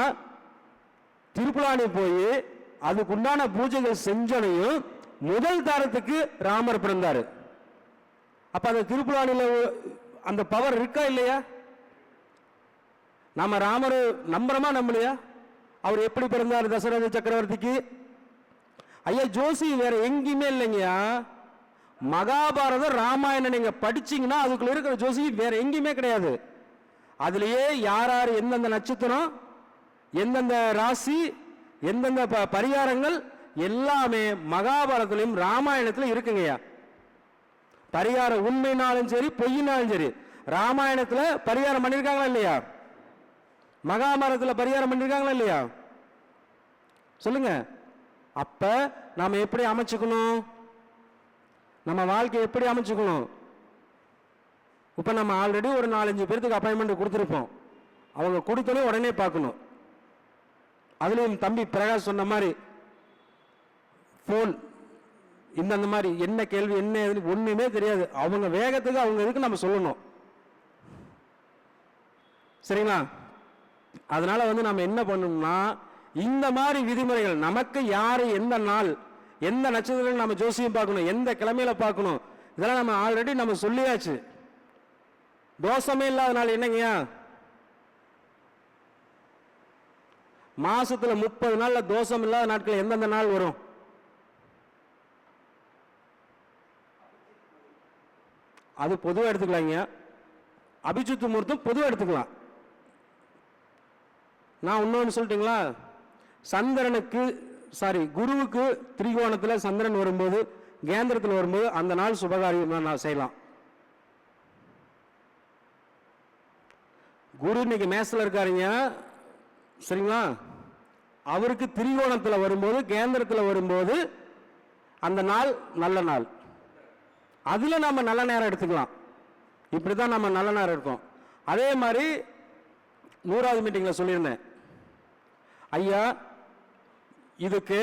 திருப்புலானி போய் அதுக்குண்டான பூஜைகள் செஞ்சனையும் முதல் தாரத்துக்கு ராமர் பிறந்தாரு. அப்ப அந்த திருப்புலானில அந்த பவர் இருக்கா இல்லையா? நம்ம ராமர் நம்புறோமா நம்பலையா? அவர் எப்படி பிறந்தார் தசரத சக்கரவர்த்திக்கு? ஐயா ஜோசி வேற எங்கேயுமே இல்லைங்கயா. மகாபாரதம் ராமாயணம் நீங்க படிச்சீங்கன்னா அதுக்குள்ள இருக்கிற ஜோசி வேற எங்கேயுமே கிடையாது. அதுலயே யார் யார் எந்தெந்த நட்சத்திரம், எந்தெந்த ராசி, எந்தெந்த பரிகாரங்கள் எல்லாமே மகாபாரதத்திலும் ராமாயணத்திலும் இருக்குங்கய்யா. பரிகாரம் உண்மைனாலும் சரி பொய்யினாலும் சரி ராமாயணத்துல பரிகாரம் பண்ணிருக்காங்களா இல்லையா? மகாபாரதத்துல பரிகாரம் பண்ணிருக்காங்களா இல்லையா? சொல்லுங்க. அப்ப நாம எப்படி அமைச்சுக்கணும்? நம்ம வாழ்க்கை எப்படி அமைச்சுக்கணும்? இப்ப நம்ம ஆல்ரெடி ஒரு 4-5 பேருக்கு அப்பாயின்மெண்ட் கொடுத்துருப்போம். அவங்க கொடுத்தனே உடனே பார்க்கணும். அதுலயும் தம்பி பிரகாஷ் சொன்ன மாதிரி போன் இந்த மாதிரி என்ன கேள்வி என்ன ஒண்ணுமே தெரியாது. அவங்க வேகத்துக்கு அவங்க இதுக்கு நம்ம சொல்லணும். சரிங்களா? அதனால நம்ம என்ன பண்ணணும்னா இந்த மாதிரி விதிமுறைகள் நமக்கு யாரு எந்த நாள் எந்த நட்சத்திரங்கள் நம்ம ஜோசியம் பார்க்கணும், எந்த கிழமையில பார்க்கணும், இதெல்லாம் நம்ம ஆல்ரெடி நம்ம சொல்லியாச்சு. தோஷமே இல்லாத நாள் என்னங்கய்யா? மாசத்துல 30 நாள்ல தோஷம் இல்லாத நாட்கள் எந்தெந்த நாள் வரும்? அது பொதுவாக எடுத்துக்கலாங்க. அபிஜித் முகூர்த்தம் பொதுவாக எடுத்துக்கலாம். நான் இன்னொன்று சொல்லட்டுங்களா? சந்திரனுக்கு குருவுக்கு திரிகோணத்தில் சந்திரன் வரும்போது கேந்திரத்தில் வரும்போது அந்த நாள் சுபகாரியம் நான் செய்யலாம். குரு இன்னைக்கு மேசல இருக்காருங்க. சரிங்களா? அவருக்கு திரிகோணத்தில் வரும்போது கேந்திரத்தில் வரும்போது அந்த நாள் நல்ல நாள். அதுல நம்ம நல்ல நேரம் எடுத்துக்கலாம். இப்படிதான் நம்ம நல்ல நேரம் இருக்கும். அதே மாதிரி 100வது மீட்டிங்ல சொல்லியிருந்தேன், ஐயா இதுக்கு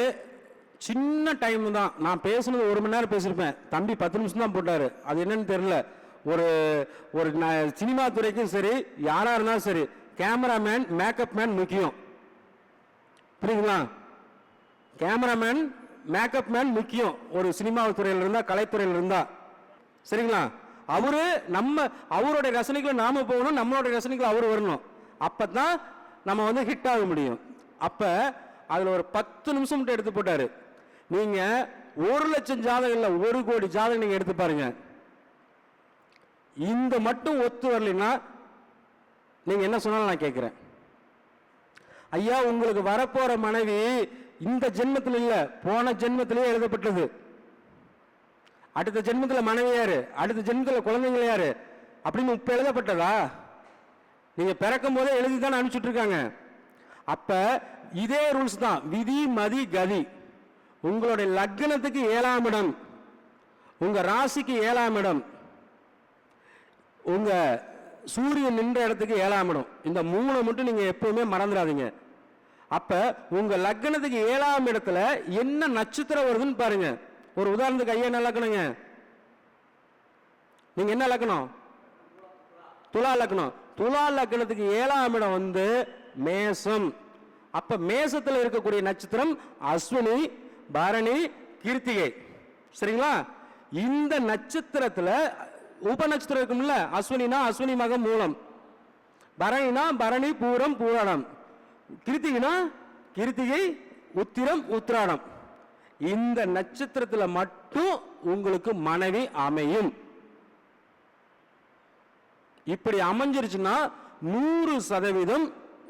சின்ன டைம் தான். நான் பேசுனது 1 மணி நேரம் பேசியிருப்பேன். தம்பி 10 நிமிஷம் தான் போட்டாரு. அது என்னன்னு தெரியல. ஒரு ஒரு சினிமா துறைக்கும் சரி யாரா இருந்தாலும் சரி கேமராமேன் மேக்கப் மேன் முக்கியம். புரியுங்களா? கேமராமேன் மேக்கப் மேன் முக்கியம். ஒரு சினிமா துறையில் இருந்தா கலைத்துறையில் இருந்தா. சரிங்களா? அவருடைய ரசனைக்குள்ள நாம போகணும், நம்மளோட ரசனைக்குள்ள அவரு வரணும். அப்பதான் நம்ம ஹிட் ஆக முடியும். அப்ப அதுல ஒரு 10 நிமிஷம் மட்டும் எடுத்து போட்டாரு. நீங்க 1 லட்சம் ஜாதகம் இல்ல 1 கோடி ஜாதகம் நீங்க எடுத்து பாருங்க. இந்த மட்டும் ஒத்து வரலைன்னா நீங்க என்ன சொன்னாலும் நான் கேட்கிறேன். ஐயா உங்களுக்கு வரப்போற மனைவி இந்த ஜென்மத்தில் இல்ல போன ஜென்மத்திலேயே எழுதப்பட்டது. அடுத்த ஜென்மத்தில் மனைவி யாரு, அடுத்த ஜென்மத்தில் குழந்தைங்க யாரு அப்படின்னு இப்ப எழுதப்பட்டதா? நீங்க பிறக்கும் போதே எழுதி தானே அனுப்பிச்சுட்டு இருக்காங்க. அப்ப இதே ரூல்ஸ் தான், விதி மதி கதி. உங்களுடைய லக்னத்துக்கு 7ஆம் இடம், உங்க ராசிக்கு 7ஆம் இடம், உங்க சூரியன் நின்ற இடத்துக்கு 7ஆம் இடம். இந்த 3 மட்டும் நீங்க எப்பவுமே மறந்துடாதீங்க. அப்ப உங்க லக்னத்துக்கு 7ஆம் இடத்துல என்ன நட்சத்திரம் வருதுன்னு பாருங்க. ஒரு உதாரணத்துக்கு ஐயா என்ன லக்னங்க? நீங்க என்ன லக்னம்? துலா லக்னம். துலா லக்னத்துக்கு 7ஆம் இடம் வந்து மேசம். அப்ப மேசத்தில் இருக்கக்கூடிய நட்சத்திரம் அஸ்வினி, பரணி, கிருத்திகை. சரிங்களா? இந்த நட்சத்திரத்துல உப நட்சத்திரம் இருக்கும்ல, அஸ்வினா அஸ்வினி மகம் மூலம், பரணினா பரணி பூரம் பூராடம், கிருத்திகைனா கிருத்திகை உத்திரம் உத்திராடம். இந்த நட்சத்திரத்தில் மட்டும் உங்களுக்கு மனைவி அமையும். இப்படி அமைஞ்சிருச்சுன்னா 100%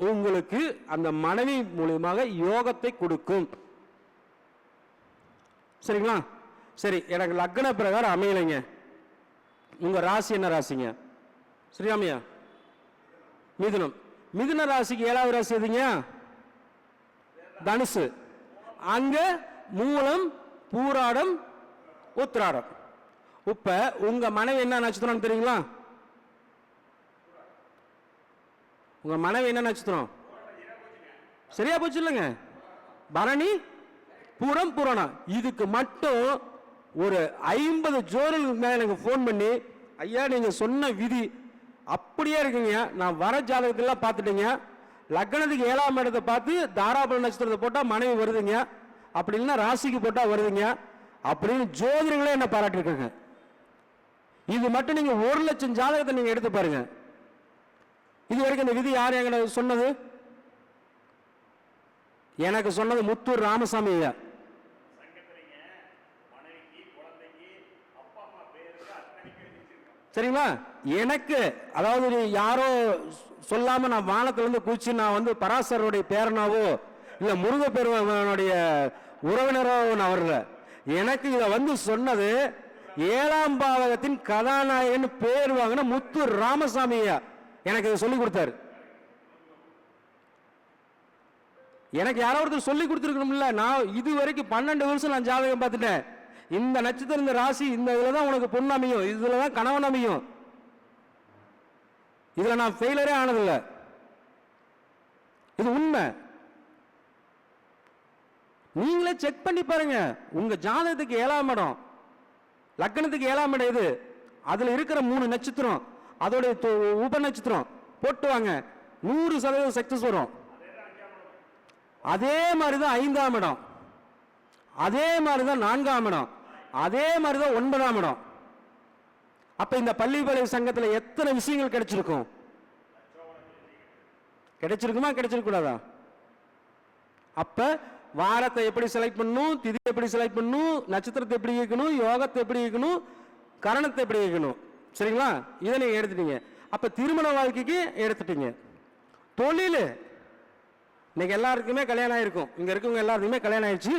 உங்களுக்கு அந்த மனைவி மூலியமாக யோகத்தை கொடுக்கும். சரிங்களா? சரி, எனக்கு லக்ன பிரகாரம் அமையலைங்க. உங்க ராசி என்ன ராசிங்க? ஸ்ரீராமையா? மிதுனம். மிதுன ராசிக்கு 7வது ராசி எதுங்க? தனுசு. அங்க மூலம் பூராடம் உத்திராடம். இப்ப உங்க மனைவி என்ன நட்சத்திரம் தெரியுங்களா? உங்க மனைவி என்ன நட்சத்திரம்? சரியா போச்சு இல்லைங்க? பரணி பூரம் பூரணம். இதுக்கு மட்டும் ஒரு 50 ஜோரலுக்கு மேல எனக்கு போன் பண்ணி, ஐயா நீங்க சொன்ன விதி அப்படியே இருக்குங்க, நான் வர ஜாதகத்தெல்லாம் பார்த்துட்டேங்க, லக்னத்துக்கு 7ஆம் இடத்தை பார்த்து தாராபல நட்சத்திரத்தை போட்டா மனைவி வருதுங்க, அப்படி இல்லைன்னா ராசிக்கு போட்டா வருதுங்க அப்படின்னு ஜோதிடங்களே என்ன பாராட்டிருக்காங்க. இது மட்டும் நீங்க 1,00,000 ஜாதகத்தை நீங்க எடுத்து பாருங்க. இது வரைக்கும் இந்த விதி யார் எங்க சொன்னது? எனக்கு சொன்னது முத்தூர் ராமசாமி ஐயா. சரிங்களா? எனக்கு அதாவது யாரோ சொல்லாம நான் வானத்திலிருந்து குச்சி நான் வந்து பராசருடைய பேரனாவோ இல்ல முருகப்பெருமானுடைய உறவினரோ நான் வரல. எனக்கு இதை வந்து சொன்னது 7ஆம் பாவகத்தின் கதாநாயகன் பேர் வாங்கின முத்தூர் ராமசாமி ஐயா எனக்கு இதை சொல்லி கொடுத்தாரு. எனக்கு யாரோ ஒருத்தர் சொல்லி கொடுத்துருக்கணும்ல. நான் இது வரைக்கும் 12 வருஷம் நான் ஜாதகம் பார்த்துட்டேன். இந்த நட்சத்திரம் இந்த ராசி இந்த இதுலதான் உனக்கு பொண்ணு அமையும், இதுலதான் கணவன் அமையும், இதுல நான் ஃபெயிலரே ஆனதில்லை. இது உண்மை. நீங்களே செக் பண்ணி பாருங்க. உங்க ஜாதகத்துக்கு 7ஆம் இடம், லக்னத்துக்கு 7ஆம் இடம் இது, அதுல இருக்கிற 3 நட்சத்திரம், அதோட உப நட்சத்திரம் போட்டு வாங்க, 100% சக்சஸ் வரும். அதே மாதிரிதான் 5ஆம் இடம், அதே மாதிரிதான் 4ஆம் இடம், அதே மாதிரிதான் 9ஆம் இடம். அப்ப இந்த பள்ளிப்பாளைய சங்கத்துல எத்தனை விஷயங்கள் கிடைச்சிருக்கும்? கிடைச்சிருக்குமா கிடைச்சிருக்க கூடாதா? அப்ப வாரத்தை எப்படி செலக்ட் பண்ணணும், திதி எப்படி செலக்ட் பண்ணணும், நட்சத்திரத்தை எப்படி இயக்கணும், யோகத்தை எப்படி இயக்கணும், கரணத்தை எப்படி இயக்கணும். சரிங்களா? இதை நீங்க எடுத்துட்டீங்க. அப்ப திருமண வாழ்க்கைக்கு எடுத்துட்டீங்க. தொழில் இன்னைக்கு எல்லாருக்குமே கல்யாணம் ஆயிருக்கும். இங்க இருக்கவங்க எல்லாருக்குமே கல்யாணம் ஆயிடுச்சு,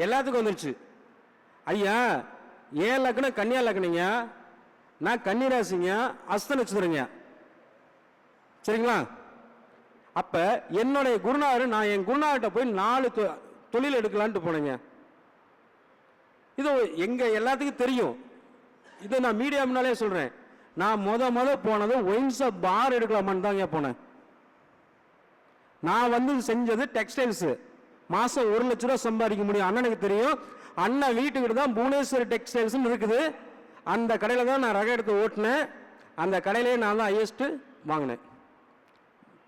எல்லாத்துக்கும் வந்துருச்சு. ஐயா ஏன் லக்னம் கன்னியா லக்னங்க, நான் கன்னிராசிங்க, அஸ்த நட்சத்திரங்க. சரிங்களா? அப்ப என்னுடைய குருநாதர், நான் என் குருநாதர்கிட்ட போய் 4 தொழில் எடுக்கலான்ட்டு போனேங்க. இது எங்க எல்லாத்துக்கும் தெரியும். இதை நான் மீடியா முன்னாலே சொல்றேன். நான் முத போனது ஒயின்ஸ் பார் எடுக்கலாமான்னு தாங்க போனேன். நான் வந்து செஞ்சது டெக்ஸ்டைல்ஸ். மாசம் 1 லட்ச ரூபா சம்பாதிக்க முடியும். அண்ணனுக்கு தெரியும். அண்ணன் வீட்டுக்கிட்ட தான் புவனேஸ்வரி டெக்ஸ்டைல்ஸ் இருக்குது. அந்த கடையில தான் நான் ரகம் எடுத்து ஓட்டினேன். அந்த கடையிலேயே நான் தான் ஹையஸ்ட் வாங்கினேன்.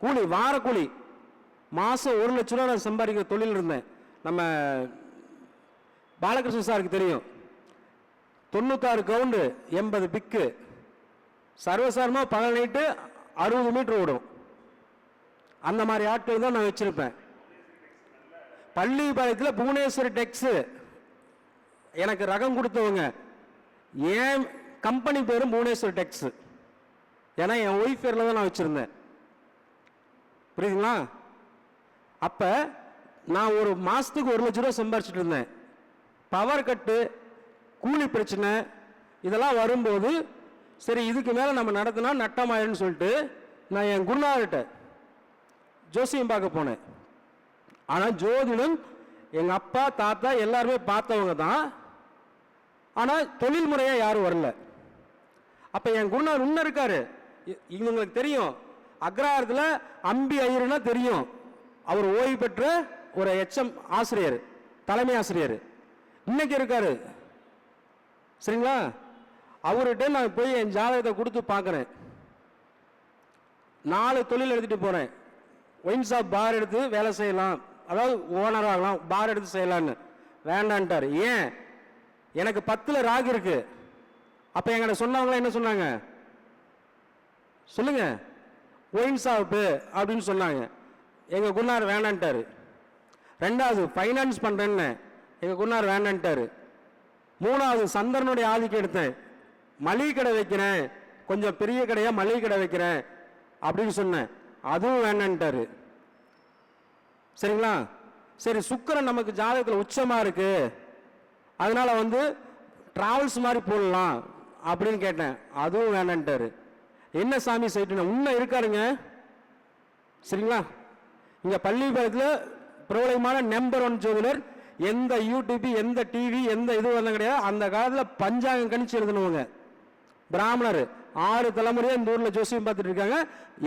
கூலி வார கூலி மாசம் 1 லட்ச ரூபா நான் சம்பாதிக்கிற தொழில் இருந்தேன். நம்ம பாலகிருஷ்ணன் சாருக்கு தெரியும். 96 கவுண்டு 80 பிக்கு சர்வசாரமா பகல் நைட்டு 60 மீட்டர் ஓடும். அந்த மாதிரி ஆட்கள் தான் நான் வச்சிருப்பேன். பள்ளிப்பாளையத்தில் புவனேஸ்வரி டெக்ஸ் எனக்கு ரகம் கொடுத்தவங்க. ஏன் கம்பெனி பேரும் புவனேஸ்வரி டெக்ஸ். ஏன்னா என் ஒய்ஃப் பேர்ல தான் நான் வச்சிருந்தேன். புரியுதுங்களா? அப்ப நான் ஒரு மாசத்துக்கு 1 லட்ச ரூபா சம்பாரிச்சிட்டு இருந்தேன். பவர் கட்டு, கூலி பிரச்சனை இதெல்லாம் வரும்போது சரி இதுக்கு மேல நம்ம நடத்தினா நட்டமாயிடுன்னு சொல்லிட்டு நான் என் குருநாதர்கிட்ட ஜோசியம் பார்க்க போனேன். ஆனா ஜோதிடம் எங்க அப்பா தாத்தா எல்லாருமே பார்த்தவங்க தான். ஆனா தொழில் முறையா யாரும் வரல. அப்ப என் குருநாதர் இன்னும் இருக்காரு. உங்களுக்கு தெரியும், அக்ரஹாரத்தில் அம்பி ஐயர்னா தெரியும். அவர் ஓய்வு பெற்ற ஒரு எச்எம் ஆசிரியர், தலைமை ஆசிரியர் இன்னைக்கு இருக்காரு. சரிங்களா? அவர்கிட்ட நான் போய் என் ஜாதகத்தை கொடுத்து பார்க்குறேன். 4 தொழில் எடுத்துட்டு போறேன். ஒயின் ஷாப், பார் எடுத்து வேலை செய்யலாம், அதாவது ஓனர் ஆகலாம், பார் எடுத்து செய்யலான்னு. வேண்டான்ட்டார். ஏன்? எனக்கு 10ல் ராகு இருக்கு. அப்ப எங்கிட்ட சொன்னவங்க என்ன சொன்னாங்க சொல்லுங்க? ஒயின் ஷாப்பு அப்படின்னு சொன்னாங்க. எங்க குருநாதர் வேண்டான்ட்டாரு. 2வது ஃபைனான்ஸ் பண்றேன்னு எங்க குருநாதர் வேண்டான்ட்டாரு. 3வது சந்திரனுடைய ஆதிக்கம் எடுத்தேன். மளிகை கடை வைக்கிறேன், கொஞ்சம் பெரிய கடையா மளிகை கடை வைக்கிறேன் அப்படின்னு சொன்னேன். அதுவும் வேண்டான்ட்டாரு. சரிங்களா? சரி, சுக்கிரன் நமக்கு ஜாதகத்தில் உச்சமா இருக்கு, அதனால டிராவல்ஸ் மாதிரி போடலாம் அப்படின்னு கேட்டேன். அதுவும் வேண்டான்ட்டாரு. என்ன சாமி சைட்டு உண்மை இருக்காருங்க. சரிங்களா? இங்க பள்ளிப்பாளையத்தில் பிரபலமான நம்பர் 1 ஜோதிடர். எந்த யூடியூப், எந்த டிவி, எந்த இது வரலாம் கிடையாது. அந்த காலத்தில் பஞ்சாங்கம் கணிச்சு எழுதணுங்க. பிராமணர் 6 தலைமுறையா இந்த ஊர்ல ஜோசியம் பார்த்துட்டு இருக்காங்க.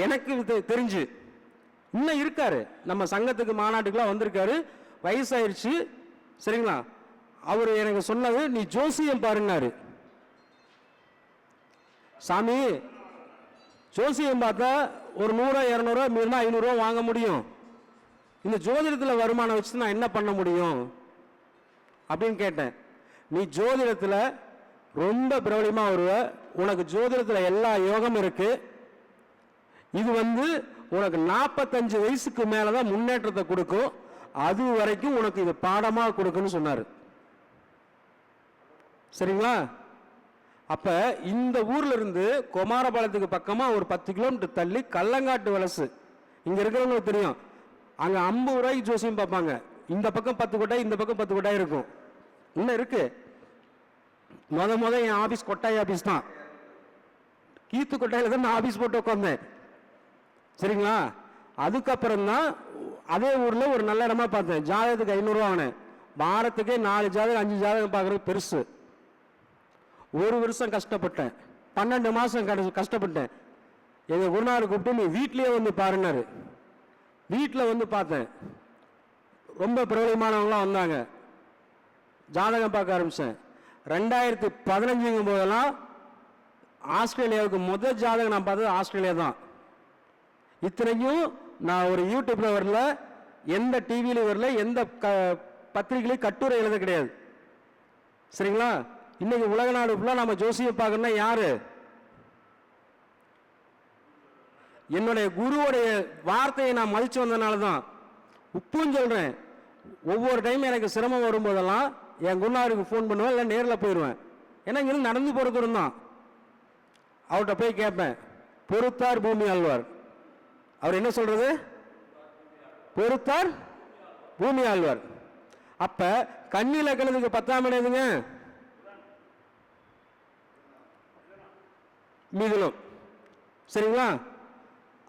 எனக்கு தெரிஞ்சு இன்னும் இருக்காரு. நம்ம சங்கத்துக்கு மாநாட்டுக்குலாம் வந்திருக்காரு. வயசாயிருச்சு. சரிங்களா? அவர் எனக்கு சொன்னது, நீ ஜோசியம் பாருன்னாரு. சாமி, ஜோசியம் பார்த்தா ஒரு 100 200 மீறினா 500 ரூபா வாங்க முடியும். இந்த ஜோதிடத்தில் வருமானம் வச்சு நான் என்ன பண்ண முடியும் அப்படின்னு கேட்டேன். நீ ஜோதிடத்தில் ரொம்ப பிரபலமா வருவ, உனக்கு ஜோதிடத்தில் எல்லா யோகம் இருக்கு. இது உனக்கு 45 வயசுக்கு மேலதான் முன்னேற்றத்தை கொடுக்கும். அது வரைக்கும் உனக்கு இது பாடமா கொடுக்குன்னு சொன்னாரு. சரிங்களா? அப்ப இந்த ஊர்ல இருந்து குமாரபாளையத்துக்கு பக்கமா ஒரு 10 கிலோமீட்டர் தள்ளி கல்லங்காட்டு வலசு, இங்க இருக்கிறவங்களுக்கு தெரியும். அங்க 50 ரூபாய்க்கு ஜோசியம் பார்ப்பாங்க. இந்த பக்கம் 10 கொட்டாய், இந்த பக்கம் 10 கொட்டாய் இருக்கும். இன்னும் இருக்கு. முத என் ஆபீஸ் கொட்டாய் ஆபீஸ் தான். கீத்து கொட்டாயில தான் நான் ஆபீஸ் போட்டு உட்காந்தேன். சரிங்களா? அதுக்கப்புறம் தான் அதே ஊர்ல ஒரு நல்ல இடமா பார்த்தேன். ஜாதகத்துக்கு 500 ரூபா ஆனேன். வாரத்துக்கே 4 ஜாதகம் 5 ஜாதகம் பார்க்கறது பெருசு. 1 வருஷம் கஷ்டப்பட்டேன். 12 மாசம் கஷ்டப்பட்டேன். எங்க குருநாதர் கூப்பிட்டு நீ வீட்லயே பாருன்னாரு. வீட்டில் பார்த்தேன். ரொம்ப பிரபலமானவங்களாம் வந்தாங்க. ஜாதகம் பார்க்க ஆரம்பிச்சேன். 2015 போதெல்லாம் ஆஸ்திரேலியாவுக்கு முதல் ஜாதகம் நான் பார்த்தது ஆஸ்திரேலியா தான். இத்தனைக்கும் நான் ஒரு யூடியூப்ல வரல, எந்த டிவியில வரல, எந்த பத்திரிகையிலையும் கட்டுரை எழுத கிடையாது. சரிங்களா? இன்னைக்கு உலக நாடு ஃபுல்லா நம்ம ஜோசியம் பார்க்கணும்னா யாரு? என்னுடைய குருவுடைய வார்த்தையை நான் மதிச்சு வந்ததுனால தான். உப்பும் சொல்றேன், ஒவ்வொரு டைம் எனக்கு சிரமம் வரும்போதெல்லாம் என் குருநாதருக்கு ஃபோன் பண்ணுவேன், இல்லை நேரில் போயிடுவேன். ஏன்னா இங்கிருந்து நடந்து போகிற தூரம் தான். அவர்கிட்ட போய் கேட்பேன், பொறுத்தார் பூமி ஆழ்வார். அவர் என்ன சொல்றது? பொறுத்தார் பூமி ஆழ்வார். அப்ப கண்ணில கணதுக்கு 10ஆம் இடம் எதுங்க? மிதுனம். சரிங்களா?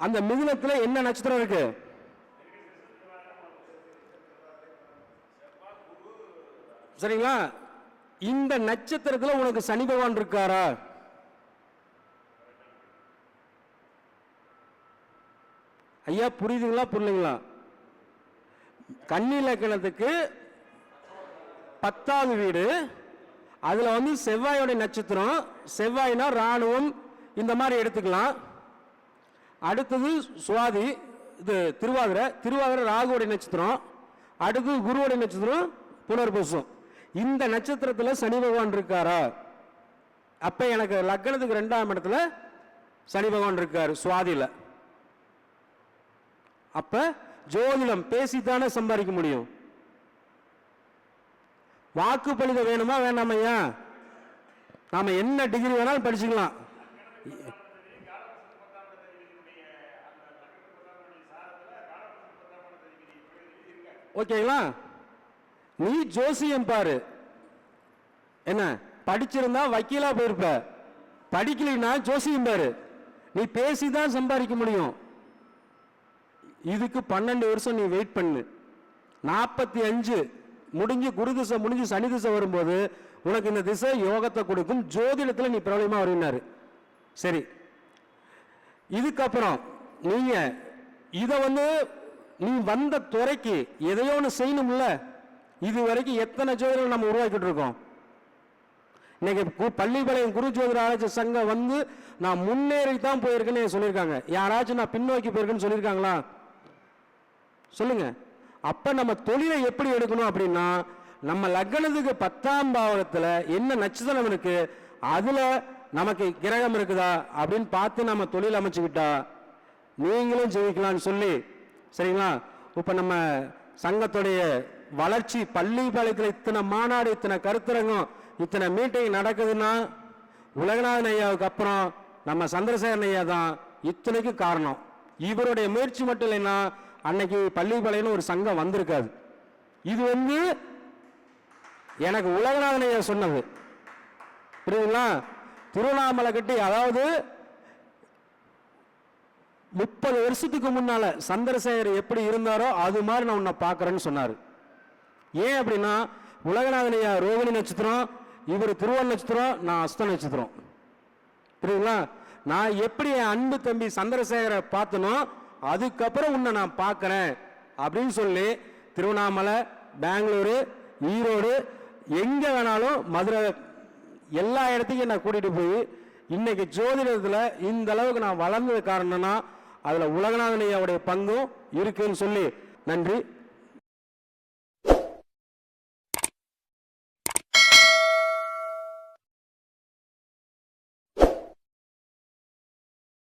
அந்த மிதுனத்தில் என்ன நட்சத்திரம் இருக்கு? சரிங்களா? இந்த நட்சத்திரத்தில் உனக்கு சனி பகவான் இருக்காரா? ஐயா புரியுதுங்களா புரியலைங்களா? கன்னி லக்னத்துக்கு 10வது வீடு, அதுல செவ்வாயோட நட்சத்திரம். செவ்வாய்னா ராணுவம், இந்த மாதிரி எடுத்துக்கலாம். அடுத்தது சுவாதி, இது திருவாதிரை. திருவாதிரை ராகுவோட நட்சத்திரம். அடுத்தது குருவோட நட்சத்திரம் புனர்பூசம். இந்த நட்சத்திரத்தில் சனி பகவான் இருக்காரா? அப்ப எனக்கு லக்னத்துக்கு 2ஆம் இடத்துல சனி பகவான் இருக்காரு, சுவாதியில. அப்ப ஜோதிடம் பேசித்தானே சம்பாதிக்க முடியும். வாக்கு பலித வேணுமா வேணாமையா? நாம என்ன டிகிரி வேணாலும் படிச்சுக்கலாம். ஓகேங்களா? நீ ஜோசியம் பாரு. என்ன படிச்சிருந்தா வக்கீலா போயிருப்ப, படிக்கலைன்னா ஜோசியம் பாரு. நீ பேசிதான் சம்பாதிக்க முடியும். இதுக்கு 12 வருஷம் நீ வெயிட் பண்ணு. 45 முடிஞ்சு குரு திசை முடிஞ்சு சனி திசை வரும்போது உனக்கு இந்த திசை யோகத்தை கொடுக்கும், ஜோதிடத்தில் நீ பிரபலமா வருவினாரு. சரி, இதுக்கப்புறம் நீங்க இதை நீ வந்த துறைக்கு எதையோ ஒன்று செய்யணும்ல. இது வரைக்கும் எத்தனை ஜோதிடர்கள் நம்ம உருவாக்கிட்டு இருக்கோம். இன்னைக்கு பள்ளிப்பாளையம் குரு ஜோதிட ஆராய்ச்சி சங்கம் நான் முன்னேறி தான் போயிருக்கேன்னு சொல்லியிருக்காங்க. யாராச்சும் நான் பின்னோக்கி போயிருக்கேன்னு சொல்லியிருக்காங்களா? சொல்லுங்க. அப்ப நம்ம தொழிலை எப்படி எடுக்கணும் அப்படின்னா, நம்ம லக்னத்துக்கு 10ஆம் பாவகத்துல என்ன நட்சத்திரம் இருக்கு, அதுல நமக்கு கிரகம் இருக்குதா அப்படின்னு பார்த்து நம்ம தொழில் அமைச்சுக்கிட்டா நீங்களும் ஜெயிக்கலாம்னு சொல்லி, சரிங்களா? இப்ப நம்ம சங்கத்துடைய வளர்ச்சி, பள்ளிப்பாளையத்தில் இத்தனை மாநாடு, இத்தனை கருத்தரங்கம், இத்தனை மீட்டிங் நடக்குதுன்னா உலகநாதன் ஐயாவுக்கு அப்புறம் நம்ம சந்திரசேகரன் ஐயா தான் இத்தனைக்கு காரணம். இவருடைய முயற்சி மட்டும் இல்லைன்னா அன்னைக்கு பள்ளிப்பாளையம் ஒரு சங்கம் வந்திருக்காது. இது எனக்கு உலகநாதன் ஐயா சொன்னது, புரியுதுங்களா? திருவண்ணாமலை கட்டி, அதாவது 30 வருஷத்துக்கு முன்னால சந்திரசேகர் எப்படி இருந்தாரோ அது மாதிரி நான் உன்னை பார்க்கறேன்னு சொன்னார். ஏன் அப்படின்னா, உலகநாதன் ஐயா ரோகிணி நட்சத்திரம், இவர் திருவோண நட்சத்திரம், நான் அஸ்த நட்சத்திரம், புரியுதுங்களா? நான் எப்படி என் அன்பு தம்பி சந்திரசேகரை பார்த்தனோ அதுக்கப்புறம் உன்னை நான் பார்க்கறேன் அப்படின்னு சொல்லி திருவண்ணாமலை, பெங்களூரு, ஈரோடு, எங்க வேணாலும் மதுரை, எல்லா இடத்துக்கும் நான் கூட்டிட்டு போய் இன்னைக்கு ஜோதிடத்துல இந்த அளவுக்கு நான் வளர்ந்தது காரணம்னா அதுல உலகநாதன் ஐயாவுடைய பங்கும் இருக்குன்னு சொல்லி, நன்றி.